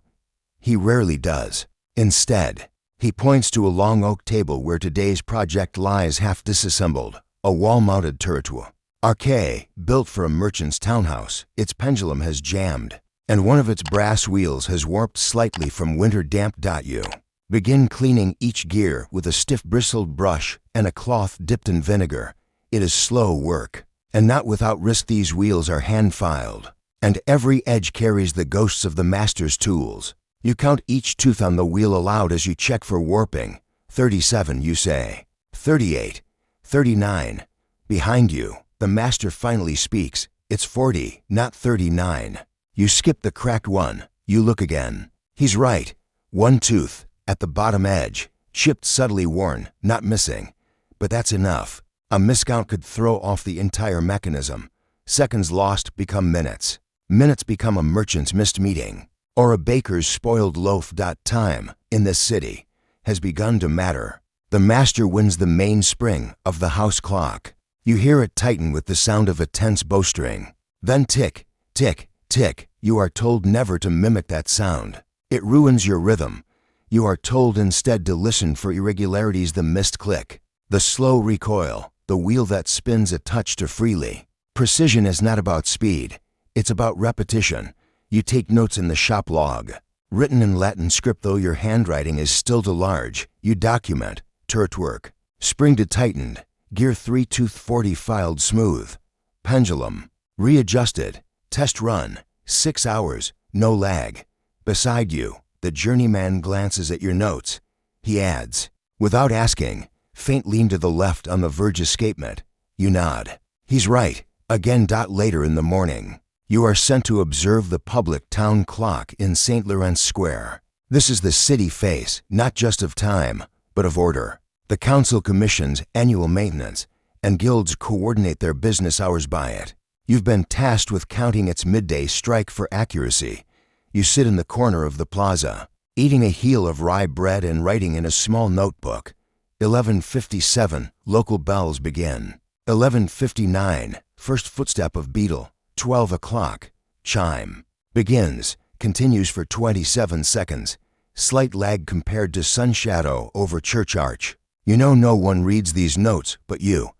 [SPEAKER 1] He rarely does. Instead, he points to a long oak table where today's project lies half disassembled, a wall-mounted turretul. Archaic, built for a merchant's townhouse, its pendulum has jammed, and one of its brass wheels has warped slightly from winter damp. You begin cleaning each gear with a stiff bristled brush and a cloth dipped in vinegar. It is slow work, and not without risk. These wheels are hand-filed, and every edge carries the ghosts of the master's tools. You count each tooth on the wheel aloud as you check for warping. 37, you say. 38. 39. Behind you, the master finally speaks. It's 40, not 39. You skip the cracked one. You look again. He's right. One tooth, at the bottom edge, chipped, subtly worn, not missing. But that's enough. A miscount could throw off the entire mechanism. Seconds lost become minutes. Minutes become a merchant's missed meeting, or a baker's spoiled loaf. Time, in this city, has begun to matter. The master wins the mainspring of the house clock. You hear it tighten with the sound of a tense bowstring. Then tick, tick, tick. You are told never to mimic that sound. It ruins your rhythm. You are told instead to listen for irregularities: the missed click, the slow recoil, the wheel that spins a touch too freely. Precision is not about speed. It's about repetition. You take notes in the shop log, written in Latin script. Though your handwriting is still too large, you document. Turret work. Spring to tightened. Gear 3 tooth 40 filed smooth. Pendulum. Readjusted. Test run. 6 hours. No lag. Beside you, the journeyman glances at your notes. He adds, without asking, faint lean to the left on the verge escapement. You nod. He's right. Again. Later in the morning, you are sent to observe the public town clock in St. Lawrence Square. This is the city face, not just of time, but of order. The council commissions annual maintenance, and guilds coordinate their business hours by it. You've been tasked with counting its midday strike for accuracy. You sit in the corner of the plaza, eating a heel of rye bread and writing in a small notebook. 11:57, local bells begin. 11:59, first footstep of beetle. 12 o'clock, chime. Begins, continues for 27 seconds. Slight lag compared to sun shadow over church arch. You know no one reads these notes but you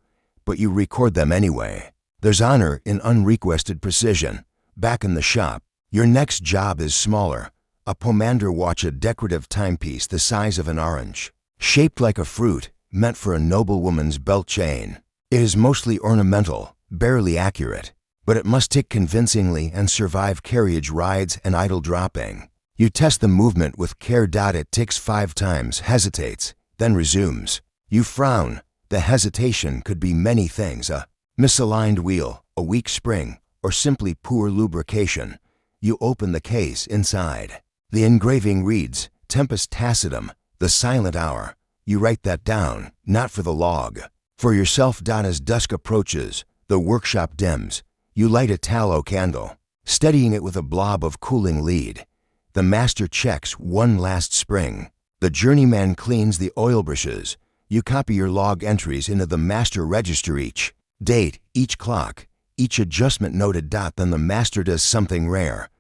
[SPEAKER 1] record them anyway. There's honor in unrequested precision. Back in the shop, your next job is smaller. A pomander watch, a decorative timepiece the size of an orange, shaped like a fruit, meant for a noblewoman's belt chain. It is mostly ornamental, barely accurate, but it must tick convincingly and survive carriage rides and idle dropping. You test the movement with care. It ticks 5 times, hesitates, then resumes. You frown. The hesitation could be many things: a misaligned wheel, a weak spring, or simply poor lubrication. You open the case. Inside, the engraving reads, Tempus Tacitum, the silent hour. You write that down, not for the log, for yourself. As dusk approaches, the workshop dims. You light a tallow candle, steadying it with a blob of cooling lead. The master checks one last spring. The journeyman cleans the oil brushes. You copy your log entries into the master register. Each date, each clock, each adjustment noted. Then the master does something rare.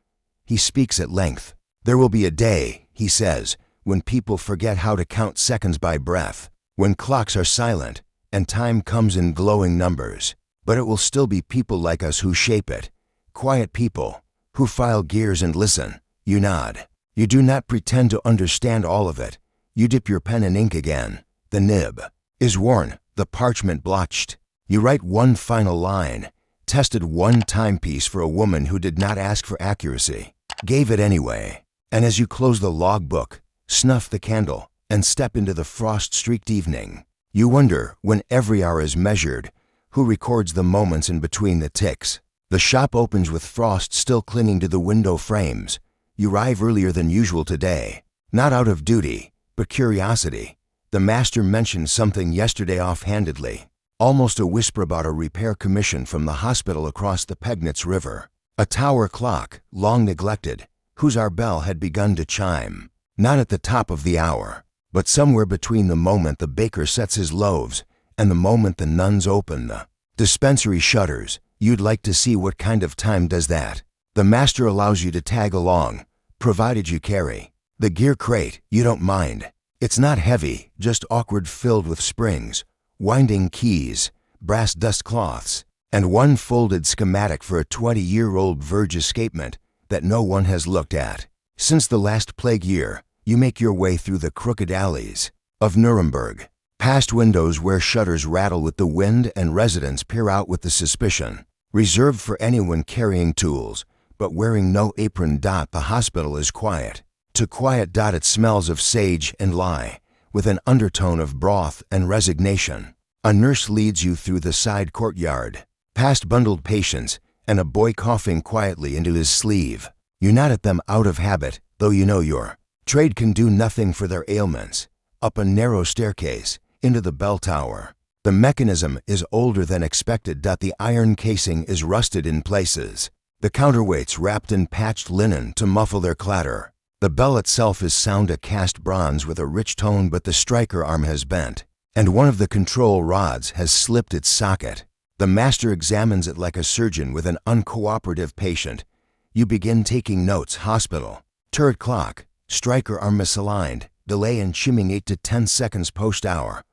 [SPEAKER 1] He speaks at length. There will be a day, he says, when people forget how to count seconds by breath, when clocks are silent and time comes in glowing numbers. But it will still be people like us who shape it. Quiet people, who file gears and listen. You nod. You do not pretend to understand all of it. You dip your pen in ink again. The nib is worn, the parchment blotched. You write one final line. Tested one timepiece for a woman who did not ask for accuracy. Gave it anyway. And as you close the logbook, snuff the candle, and step into the frost-streaked evening, you wonder, when every hour is measured, who records the moments in between the ticks. The shop opens with frost still clinging to the window frames. You arrive earlier than usual today, not out of duty, but curiosity. The master mentioned something yesterday offhandedly, almost a whisper about a repair commission from the hospital across the Pegnitz River. A tower clock, long neglected, whose our bell had begun to chime, not at the top of the hour, but somewhere between the moment the baker sets his loaves and the moment the nuns open the dispensary shutters. You'd like to see what kind of time does that. The master allows you to tag along, provided you carry the gear crate. You don't mind. It's not heavy, just awkward, filled with springs, winding keys, brass dust cloths, and one folded schematic for a 20-year-old verge escapement that no one has looked at. Since the last plague year, you make your way through the crooked alleys of Nuremberg, past windows where shutters rattle with the wind and residents peer out with the suspicion, reserved for anyone carrying tools, but wearing no apron. The hospital is quiet. To quiet. It smells of sage and lye, with an undertone of broth and resignation. A nurse leads you through the side courtyard, past bundled patients, and a boy coughing quietly into his sleeve. You nod at them out of habit, though you know your trade can do nothing for their ailments. Up a narrow staircase, into the bell tower. The mechanism is older than expected. The iron casing is rusted in places, the counterweights wrapped in patched linen to muffle their clatter. The bell itself is sound, a cast bronze with a rich tone, but the striker arm has bent, and one of the control rods has slipped its socket. The master examines it like a surgeon with an uncooperative patient. You begin taking notes. Hospital, turret clock, striker arm misaligned, delay in shimming 8 to 10 seconds post-hour.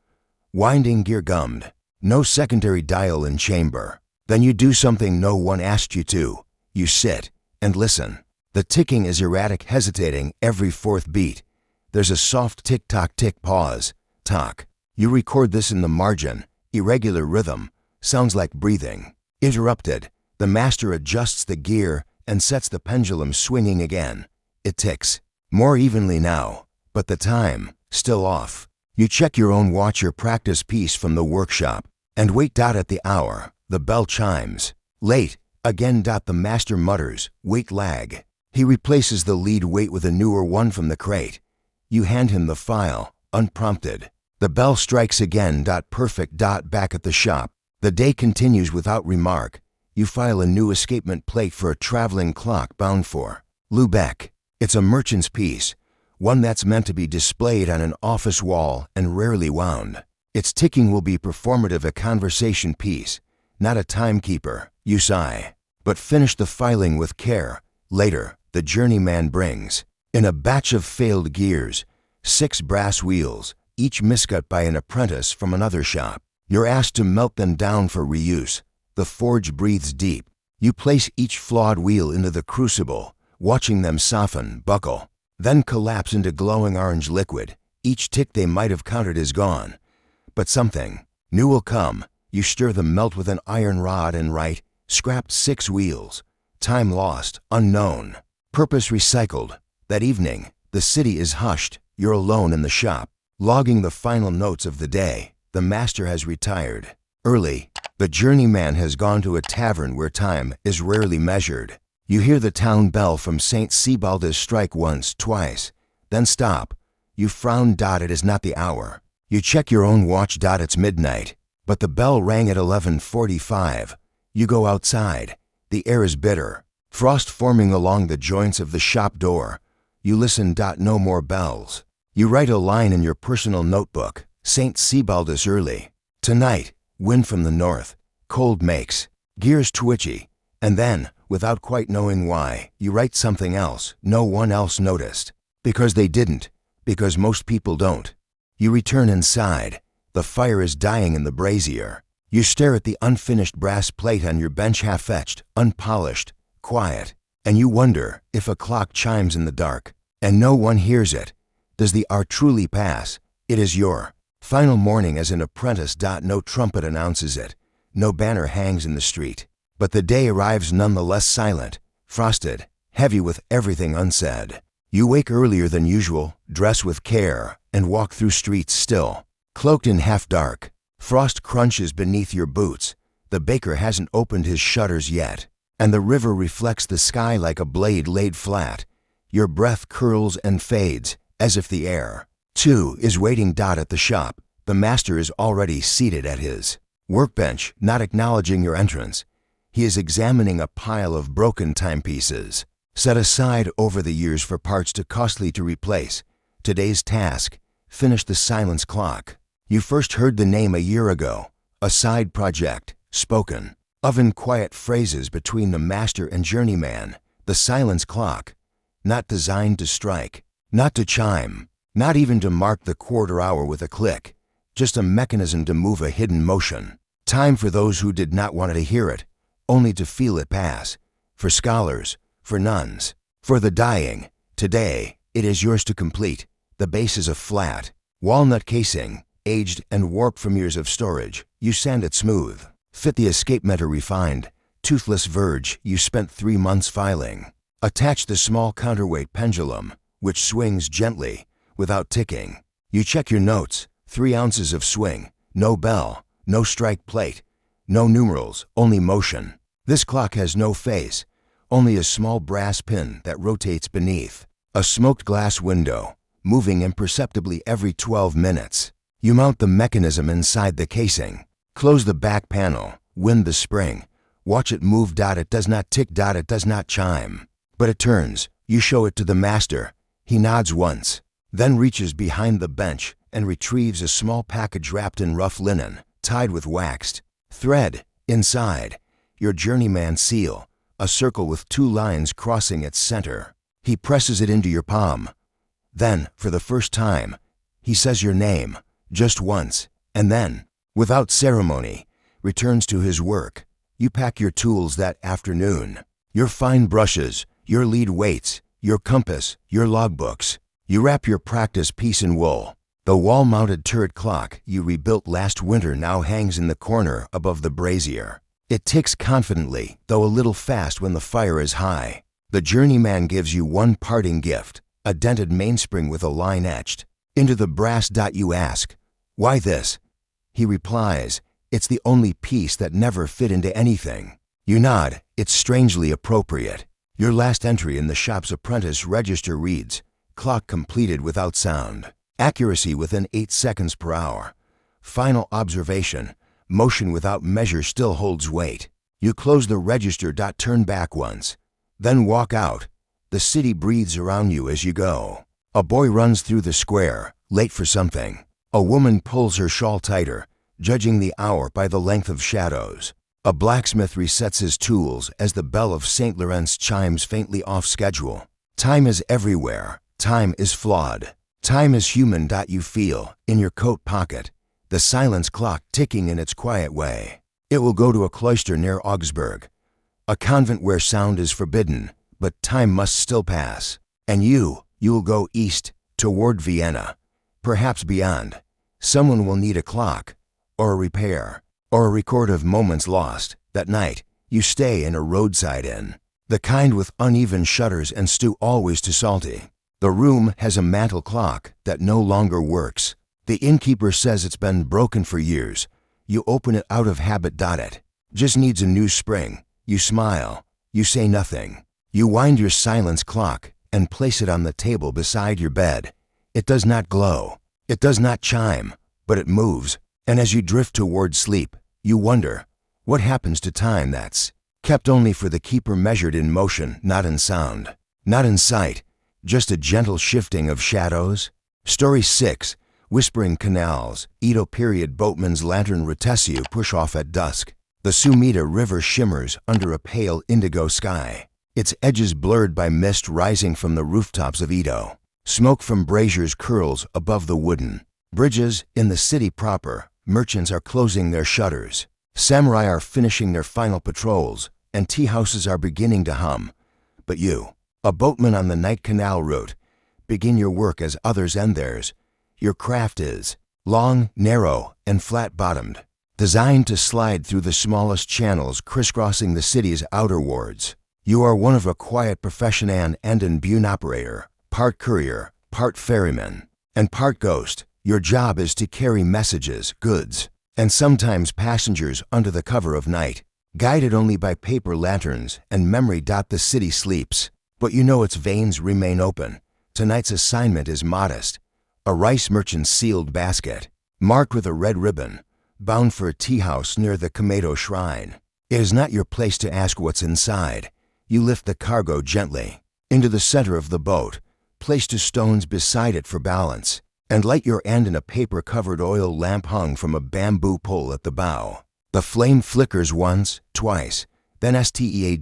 [SPEAKER 1] Winding gear gummed, no secondary dial in chamber. Then you do something no one asked you to. You sit and listen. The ticking is erratic, hesitating every fourth beat. There's a soft tick-tock, tick, pause, tock. You record this in the margin. Irregular rhythm, sounds like breathing. Interrupted, the master adjusts the gear and sets the pendulum swinging again. It ticks, more evenly now, but the time, still off. You check your own watch, your practice piece from the workshop, and wait. At the hour, the bell chimes. Late, again. The master mutters, wait, lag. He replaces the lead weight with a newer one from the crate. You hand him the file, unprompted. The bell strikes again. Perfect. Back at the shop, the day continues without remark. You file a new escapement plate for a traveling clock bound for Lubeck. It's a merchant's piece, one that's meant to be displayed on an office wall and rarely wound. Its ticking will be performative, a conversation piece, not a timekeeper. You sigh, but finish the filing with care. Later, the journeyman brings in a batch of failed gears, 6 brass wheels, each miscut by an apprentice from another shop. You're asked to melt them down for reuse. The forge breathes deep. You place each flawed wheel into the crucible, watching them soften, buckle, then collapse into glowing orange liquid. Each tick they might have counted is gone. But something new will come. You stir the melt with an iron rod and write, scrapped 6 wheels. Time lost, unknown. Purpose recycled. That evening, the city is hushed. You're alone in the shop, logging the final notes of the day. The master has retired early. The journeyman has gone to a tavern where time is rarely measured. You hear the town bell from St. Sebaldus strike once, twice, then stop. You frown. It is not the hour. You check your own watch. It's midnight, but the bell rang at 11:45. You go outside. The air is bitter, frost forming along the joints of the shop door. You listen. No more bells. You write a line in your personal notebook. St. Sebaldus early. Tonight, wind from the north, cold makes gears twitchy, and then, without quite knowing why, you write something else no one else noticed. Because they didn't. Because most people don't. You return inside. The fire is dying in the brazier. You stare at the unfinished brass plate on your bench, half-etched, unpolished, quiet, and you wonder if a clock chimes in the dark, and no one hears it. Does the hour truly pass? It is your final morning as an apprentice. No trumpet announces it. No banner hangs in the street. But the day arrives nonetheless, silent, frosted, heavy with everything unsaid. You wake earlier than usual, dress with care, and walk through streets still, cloaked in half-dark. Frost crunches beneath your boots. The baker hasn't opened his shutters yet, and the river reflects the sky like a blade laid flat. Your breath curls and fades, as if the air, too, is waiting. At the shop, the master is already seated at his workbench, not acknowledging your entrance. He is examining a pile of broken timepieces, set aside over the years for parts too costly to replace. Today's task: finish the silence clock. You first heard the name a year ago, a side project, spoken of in quiet phrases between the master and journeyman. The silence clock, not designed to strike, not to chime, not even to mark the quarter hour with a click, just a mechanism to move a hidden motion. Time for those who did not want to hear it, only to feel it pass. For scholars, for nuns, for the dying. Today, it is yours to complete. The base is a flat, walnut casing, aged and warped from years of storage. You sand it smooth, fit the escapement a refined, toothless verge you spent 3 months filing. Attach the small counterweight pendulum, which swings gently, without ticking. You check your notes, 3 ounces of swing, no bell, no strike plate, no numerals, only motion. This clock has no face, only a small brass pin that rotates beneath. A smoked glass window, moving imperceptibly every 12 minutes. You mount the mechanism inside the casing. Close the back panel, wind the spring. Watch it move. It does not tick. It does not chime. But it turns. You show it to the master. He nods once, then reaches behind the bench and retrieves a small package wrapped in rough linen, tied with waxed thread. Inside, your journeyman's seal, a circle with 2 lines crossing its center. He presses it into your palm. Then, for the first time, he says your name, just once, and then, without ceremony, returns to his work. You pack your tools that afternoon, your fine brushes, your lead weights, your compass, your logbooks. You wrap your practice piece in wool. The wall-mounted turret clock you rebuilt last winter now hangs in the corner above the brazier. It ticks confidently, though a little fast when the fire is high. The journeyman gives you one parting gift, a dented mainspring with a line etched into the brass. You ask, "Why this?" He replies, "It's the only piece that never fit into anything." You nod. It's strangely appropriate. Your last entry in the shop's apprentice register reads, "Clock completed without sound. Accuracy within 8 seconds per hour. Final observation, motion without measure still holds weight." You close the register. Turn back once, then walk out. The city breathes around you as you go. A boy runs through the square, late for something. A woman pulls her shawl tighter, judging the hour by the length of shadows. A blacksmith resets his tools as the bell of St. Lawrence chimes faintly off schedule. Time is everywhere. Time is flawed. Time is human. You feel, in your coat pocket, the silence clock ticking in its quiet way. It will go to a cloister near Augsburg, a convent where sound is forbidden, but time must still pass. And you will go east, toward Vienna, perhaps beyond. Someone will need a clock, or a repair, or a record of moments lost. That night, you stay in a roadside inn, the kind with uneven shutters and stew always too salty. The room has a mantel clock that no longer works. The innkeeper says it's been broken for years. You open it out of habit. It just needs a new spring. You smile. You say nothing. You wind your silence clock and place it on the table beside your bed. It does not glow. It does not chime, but it moves. And as you drift toward sleep, you wonder, what happens to time that's kept only for the keeper, measured in motion, not in sound, not in sight, just a gentle shifting of shadows? Story 6. Whispering Canals. Edo-Period boatmen's lantern reticue push off at dusk. The Sumida River shimmers under a pale indigo sky, its edges blurred by mist rising from the rooftops of Edo. Smoke from braziers curls above the wooden Bridges, in the city proper, merchants are closing their shutters. Samurai are finishing their final patrols, and tea houses are beginning to hum. But you, a boatman on the night canal route, begin your work as others end theirs. Your craft is long, narrow, and flat-bottomed, designed to slide through the smallest channels crisscrossing the city's outer wards. You are one of a quiet profession and an bune operator, part courier, part ferryman, and part ghost. Your job is to carry messages, goods, and sometimes passengers under the cover of night, guided only by paper lanterns and memory. The city sleeps, but you know its veins remain open. Tonight's assignment is modest. A rice merchant's sealed basket, marked with a red ribbon, bound for a tea house near the Komedo shrine. It is not your place to ask what's inside. You lift the cargo gently into the center of the boat, place two stones beside it for balance, and light your end in a paper-covered oil lamp hung from a bamboo pole at the bow. The flame flickers once, twice, then steadies.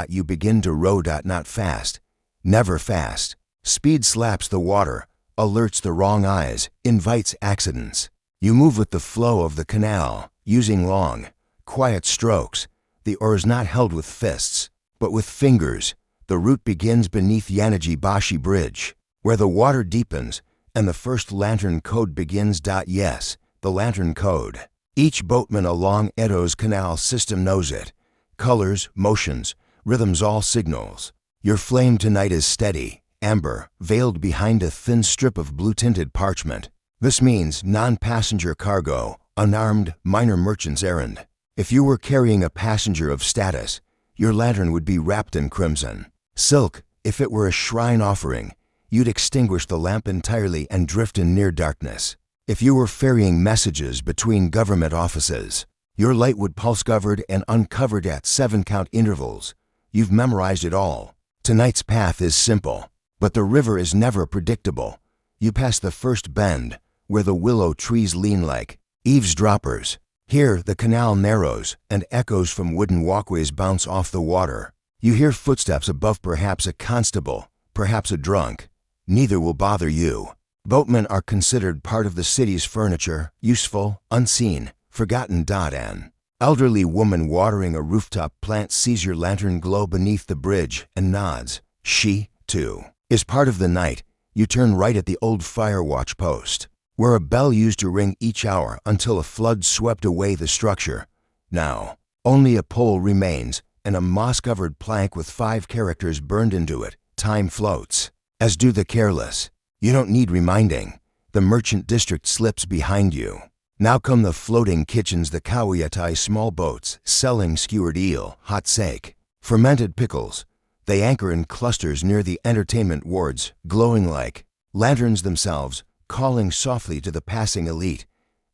[SPEAKER 1] You begin to row. Not fast, never fast. Speed slaps the water, alerts the wrong eyes, invites accidents. You move with the flow of the canal, using long, quiet strokes. The oar is not held with fists, but with fingers. The route begins beneath Yanaji-Bashi Bridge, where the water deepens and the first lantern code begins. Yes, the lantern code. Each boatman along Edo's canal system knows it. Colors, motions, rhythms, all signals. Your flame tonight is steady, amber, veiled behind a thin strip of blue-tinted parchment. This means non-passenger cargo, unarmed, minor merchant's errand. If you were carrying a passenger of status, your lantern would be wrapped in crimson. Silk, if it were a shrine offering, you'd extinguish the lamp entirely and drift in near darkness. If you were ferrying messages between government offices, your light would pulse covered and uncovered at 7-count intervals. You've memorized it all. Tonight's path is simple, but the river is never predictable. You pass the first bend, where the willow trees lean like eavesdroppers. Here the canal narrows, and echoes from wooden walkways bounce off the water. You hear footsteps above, perhaps a constable, perhaps a drunk. Neither will bother you. Boatmen are considered part of the city's furniture, useful, unseen, forgotten. An elderly woman watering a rooftop plant sees your lantern glow beneath the bridge and nods. She, too, is part of the night. You turn right at the old fire watch post, where a bell used to ring each hour until a flood swept away the structure. Now, only a pole remains and a moss-covered plank with 5 characters burned into it. Time floats, as do the careless. You don't need reminding. The merchant district slips behind you. Now come the floating kitchens, the kawayatai small boats selling skewered eel, hot sake, fermented pickles. They anchor in clusters near the entertainment wards, glowing like lanterns themselves, calling softly to the passing elite.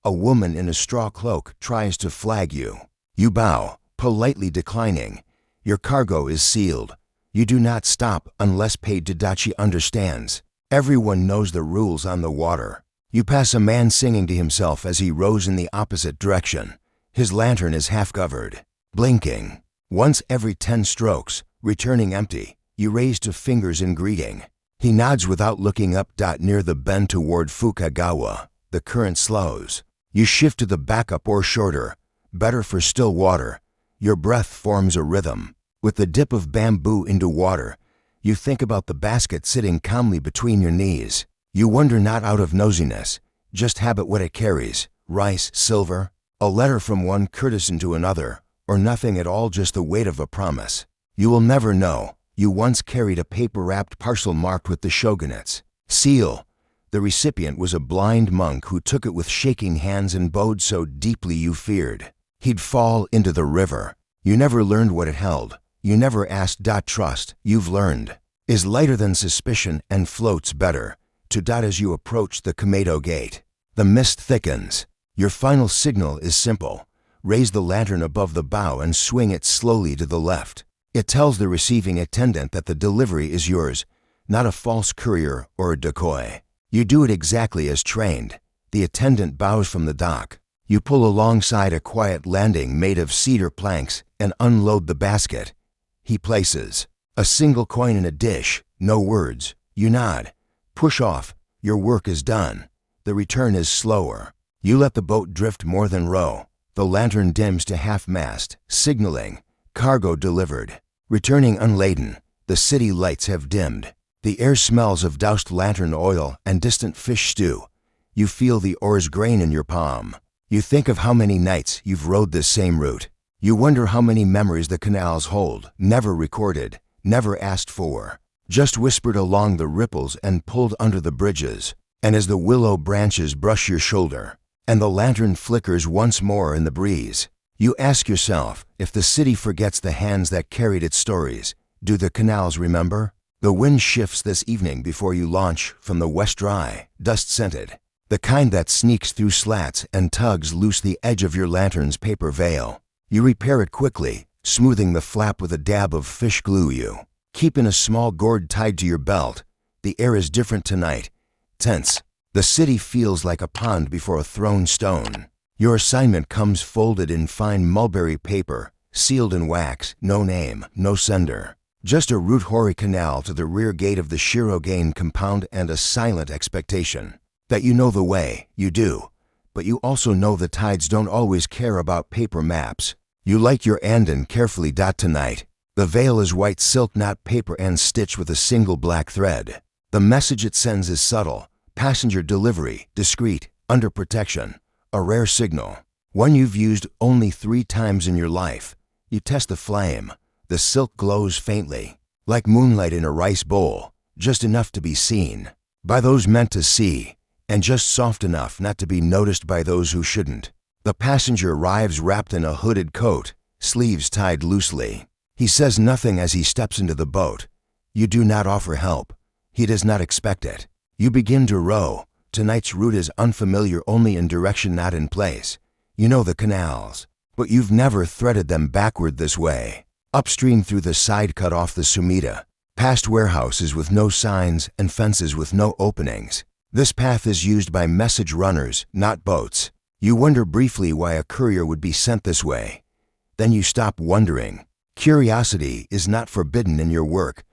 [SPEAKER 1] A woman in a straw cloak tries to flag you. You bow, politely declining. Your cargo is sealed. You do not stop unless paid to. She understands. Everyone knows the rules on the water. You pass a man singing to himself as he rows in the opposite direction. His lantern is half covered, blinking. Once every 10 strokes, returning empty, you raise 2 fingers in greeting. He nods without looking up. Near the bend toward Fukagawa, the current slows. You shift to the backup or shorter, better for still water. Your breath forms a rhythm. With the dip of bamboo into water, you think about the basket sitting calmly between your knees. You wonder, not out of nosiness, just habit, what it carries. Rice, silver, a letter from one courtesan to another, or nothing at all, just the weight of a promise. You will never know. You once carried a paper-wrapped parcel marked with the shogunate's seal. The recipient was a blind monk who took it with shaking hands and bowed so deeply you feared he'd fall into the river. You never learned what it held. You never asked. Trust, you've learned, is lighter than suspicion and floats better. As you approach the Komedo gate, the mist thickens. Your final signal is simple. Raise the lantern above the bow and swing it slowly to the left. It tells the receiving attendant that the delivery is yours, not a false courier or a decoy. You do it exactly as trained. The attendant bows from the dock. You pull alongside a quiet landing made of cedar planks and unload the basket. He places a single coin in a dish. No words. You nod. Push off. Your work is done. The return is slower. You let the boat drift more than row. The lantern dims to half-mast, signaling, cargo delivered. Returning unladen, the city lights have dimmed. The air smells of doused lantern oil and distant fish stew. You feel the oar's grain in your palm. You think of how many nights you've rowed this same route. You wonder how many memories the canals hold, never recorded, never asked for, just whispered along the ripples and pulled under the bridges. And as the willow branches brush your shoulder, and the lantern flickers once more in the breeze, you ask yourself if the city forgets the hands that carried its stories. Do the canals remember? The wind shifts this evening before you launch from the west dry, dust-scented, the kind that sneaks through slats and tugs loose the edge of your lantern's paper veil. You repair it quickly, smoothing the flap with a dab of fish glue. You keep in a small gourd tied to your belt. The air is different tonight. Tense. The city feels like a pond before a thrown stone. Your assignment comes folded in fine mulberry paper, sealed in wax, no name, no sender. Just a route Hori Canal to the rear gate of the Sogdian compound and a silent expectation that you know the way. You do. But you also know the tides don't always care about paper maps. You light your andon carefully. Tonight, the veil is white silk, not paper, and stitched with a single black thread. The message it sends is subtle. Passenger delivery, discreet, under protection, a rare signal, one you've used only 3 times in your life. You test the flame. The silk glows faintly, like moonlight in a rice bowl, just enough to be seen by those meant to see, and just soft enough not to be noticed by those who shouldn't. The passenger arrives wrapped in a hooded coat, sleeves tied loosely. He says nothing as he steps into the boat. You do not offer help. He does not expect it. You begin to row. Tonight's route is unfamiliar only in direction, not in place. You know the canals, but you've never threaded them backward this way. Upstream through the side cut off the Sumida, past warehouses with no signs and fences with no openings. This path is used by message runners, not boats. You wonder briefly why a courier would be sent this way. Then you stop wondering. Curiosity is not forbidden in your work,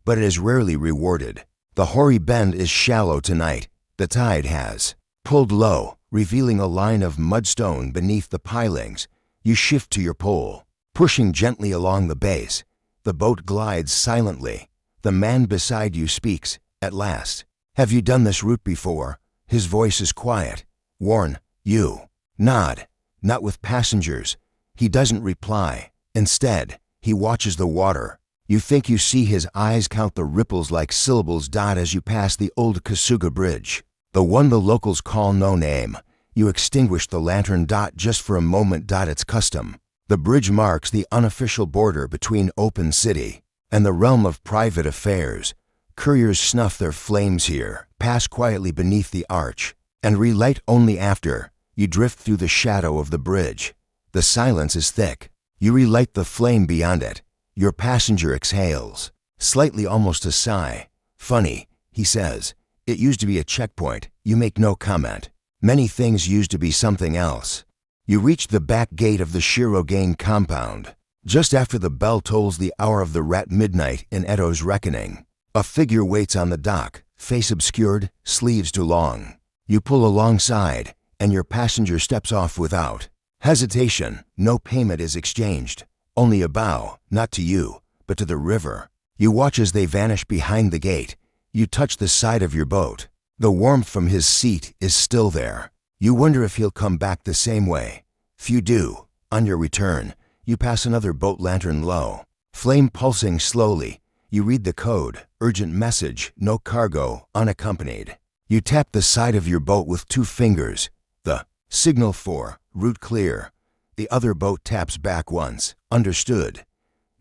[SPEAKER 1] but it is rarely rewarded. The Hori Bend is shallow tonight. The tide has pulled low, revealing a line of mudstone beneath the pilings. You shift to your pole, pushing gently along the base. The boat glides silently. The man beside you speaks, at last. Have you done this route before? His voice is quiet. Warn. You nod. Not with passengers. He doesn't reply. Instead, he watches the water. You think you see his eyes count the ripples like syllables. As you pass the old Kasuga Bridge, the one the locals call No Name, you extinguish the lantern. Just for a moment. It's custom. The bridge marks the unofficial border between open city and the realm of private affairs. Couriers snuff their flames here, pass quietly beneath the arch, and relight only after. You drift through the shadow of the bridge. The silence is thick. You relight the flame beyond it. Your passenger exhales, slightly, almost a sigh. Funny, he says. It used to be a checkpoint. You make no comment. Many things used to be something else. You reach the back gate of the Sogdian compound, just after the bell tolls the hour of the rat midnight in Edo's reckoning. A figure waits on the dock, face obscured, sleeves too long. You pull alongside, and your passenger steps off without hesitation. No payment is exchanged. Only a bow, not to you, but to the river. You watch as they vanish behind the gate. You touch the side of your boat. The warmth from his seat is still there. You wonder if he'll come back the same way. Few do. On your return, you pass another boat, lantern low, flame pulsing slowly. You read the code, urgent message, no cargo, unaccompanied. You tap the side of your boat with 2 fingers. The signal for route clear. The other boat taps back once. Understood.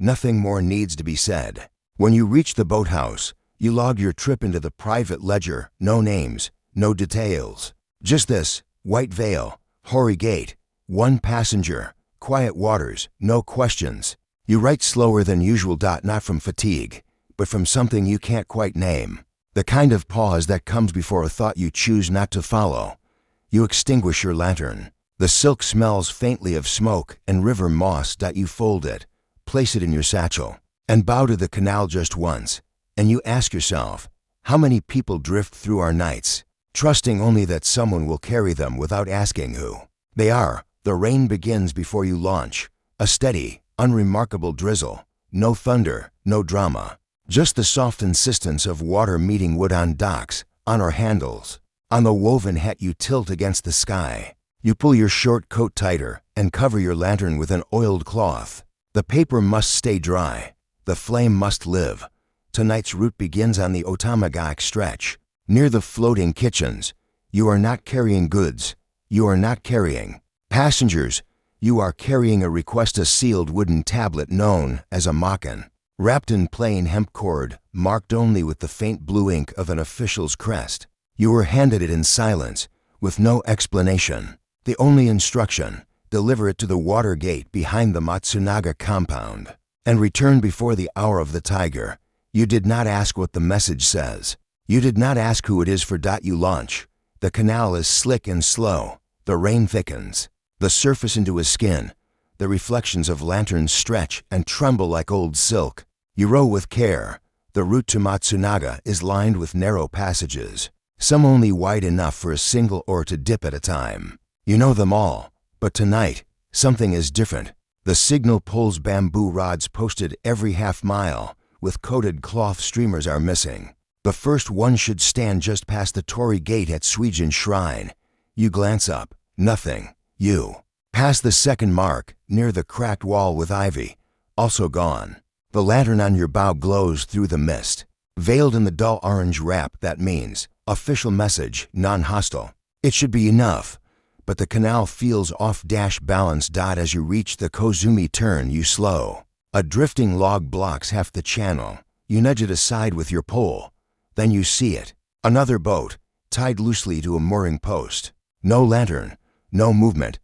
[SPEAKER 1] Nothing more needs to be said. When you reach the boathouse, you log your trip into the private ledger. No names, no details. Just this, white veil, Hori Gate, 1 passenger, quiet waters, no questions. You write slower than usual. Not from fatigue, but from something you can't quite name. The kind of pause that comes before a thought you choose not to follow. You extinguish your lantern. The silk smells faintly of smoke and river moss. You fold it, place it in your satchel, and bow to the canal just once. And you ask yourself, how many people drift through our nights? trusting only that someone will carry them without asking who they are. The rain begins before you launch, a steady, unremarkable drizzle, no thunder, no drama, just the soft insistence of water meeting wood on docks, on our handles. On the woven hat you tilt against the sky. You pull your short coat tighter and cover your lantern with an oiled cloth. The paper must stay dry. The flame must live. Tonight's route begins on the Otamagak stretch. Near the floating kitchens, you are not carrying goods. You are not carrying passengers. You are carrying a request, a sealed wooden tablet known as a makan, wrapped in plain hemp cord, marked only with the faint blue ink of an official's crest. You were handed it in silence, with no explanation. The only instruction, deliver it to the water gate behind the Matsunaga compound, and return before the hour of the tiger. You did not ask what the message says. You did not ask who it is for. You launch. The canal is slick and slow. The rain thickens. The surface into his skin. The reflections of lanterns stretch and tremble like old silk. You row with care. The route to Matsunaga is lined with narrow passages, some only wide enough for a single oar to dip at a time. You know them all, but tonight, something is different. The signal poles, bamboo rods posted every half-mile, with coated cloth streamers are missing. The first one should stand just past the torii gate at Sogdian Shrine. You glance up. Nothing. You pass the second mark, near the cracked wall with ivy. Also gone. The lantern on your bow glows through the mist. Veiled in the dull orange wrap, that means official message, non-hostile. It should be enough. But the canal feels off-balance. As you reach the Kozumi turn, you slow. A drifting log blocks half the channel. You nudge it aside with your pole. Then you see it. Another boat, tied loosely to a mooring post. No lantern, no movement,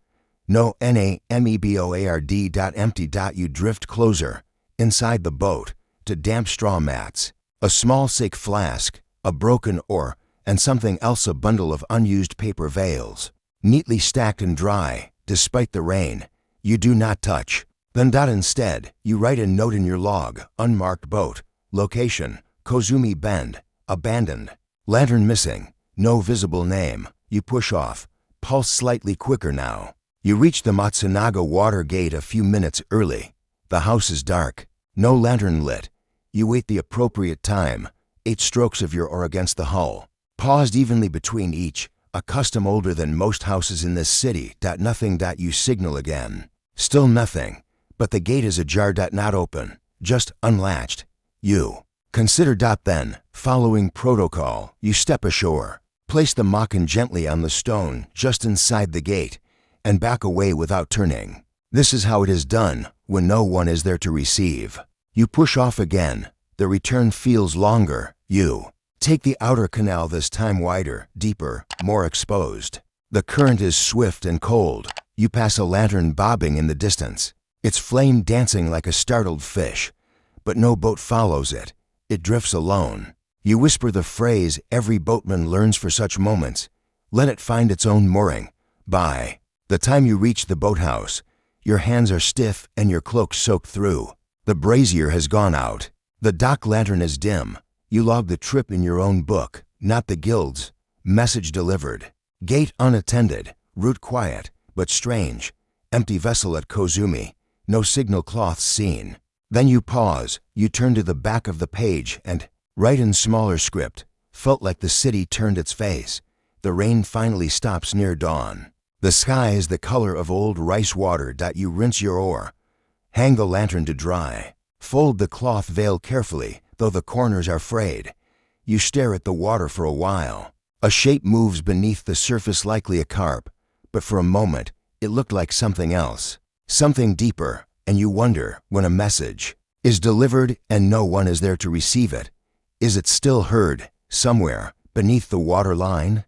[SPEAKER 1] no NAMEBOARD. Empty. You drift closer, inside the boat, to damp straw mats, a small sake flask, a broken oar, and something else, a bundle of unused paper veils, neatly stacked and dry, despite the rain. You do not touch. Then instead, you write a note in your log, unmarked boat, location, Kozumi Bend, abandoned, lantern missing, no visible name. You push off, pulse slightly quicker now. You reach the Matsunaga water gate a few minutes early. The house is dark, no lantern lit. You wait the appropriate time, 8 strokes of your oar against the hull, paused evenly between each, a custom older than most houses in this city. Nothing. You signal again. Still nothing. But the gate is ajar. Not open, just unlatched. You consider. Then, following protocol, you step ashore, place the makan gently on the stone just inside the gate, and back away without turning. This is how it is done when no one is there to receive. You push off again. The return feels longer. You take the outer canal, this time wider, deeper, more exposed. The current is swift and cold. You pass a lantern bobbing in the distance, its flame dancing like a startled fish. But no boat follows it. It drifts alone. You whisper the phrase every boatman learns for such moments. Let it find its own mooring. By the time you reach the boathouse, your hands are stiff and your cloak soaked through. The brazier has gone out. The dock lantern is dim. You log the trip in your own book, not the guild's. Message delivered. Gate unattended. Route quiet, but strange. Empty vessel at Kozumi. No signal cloths seen. Then you pause. You turn to the back of the page and write in smaller script. Felt like the city turned its face. The rain finally stops near dawn. The sky is the color of old rice water. You rinse your oar. Hang the lantern to dry. Fold the cloth veil carefully, though the corners are frayed. You stare at the water for a while. A shape moves beneath the surface, likely a carp. But for a moment, it looked like something else. Something deeper, and you wonder when a message is delivered and no one is there to receive it. Is it still heard, somewhere, beneath the water line?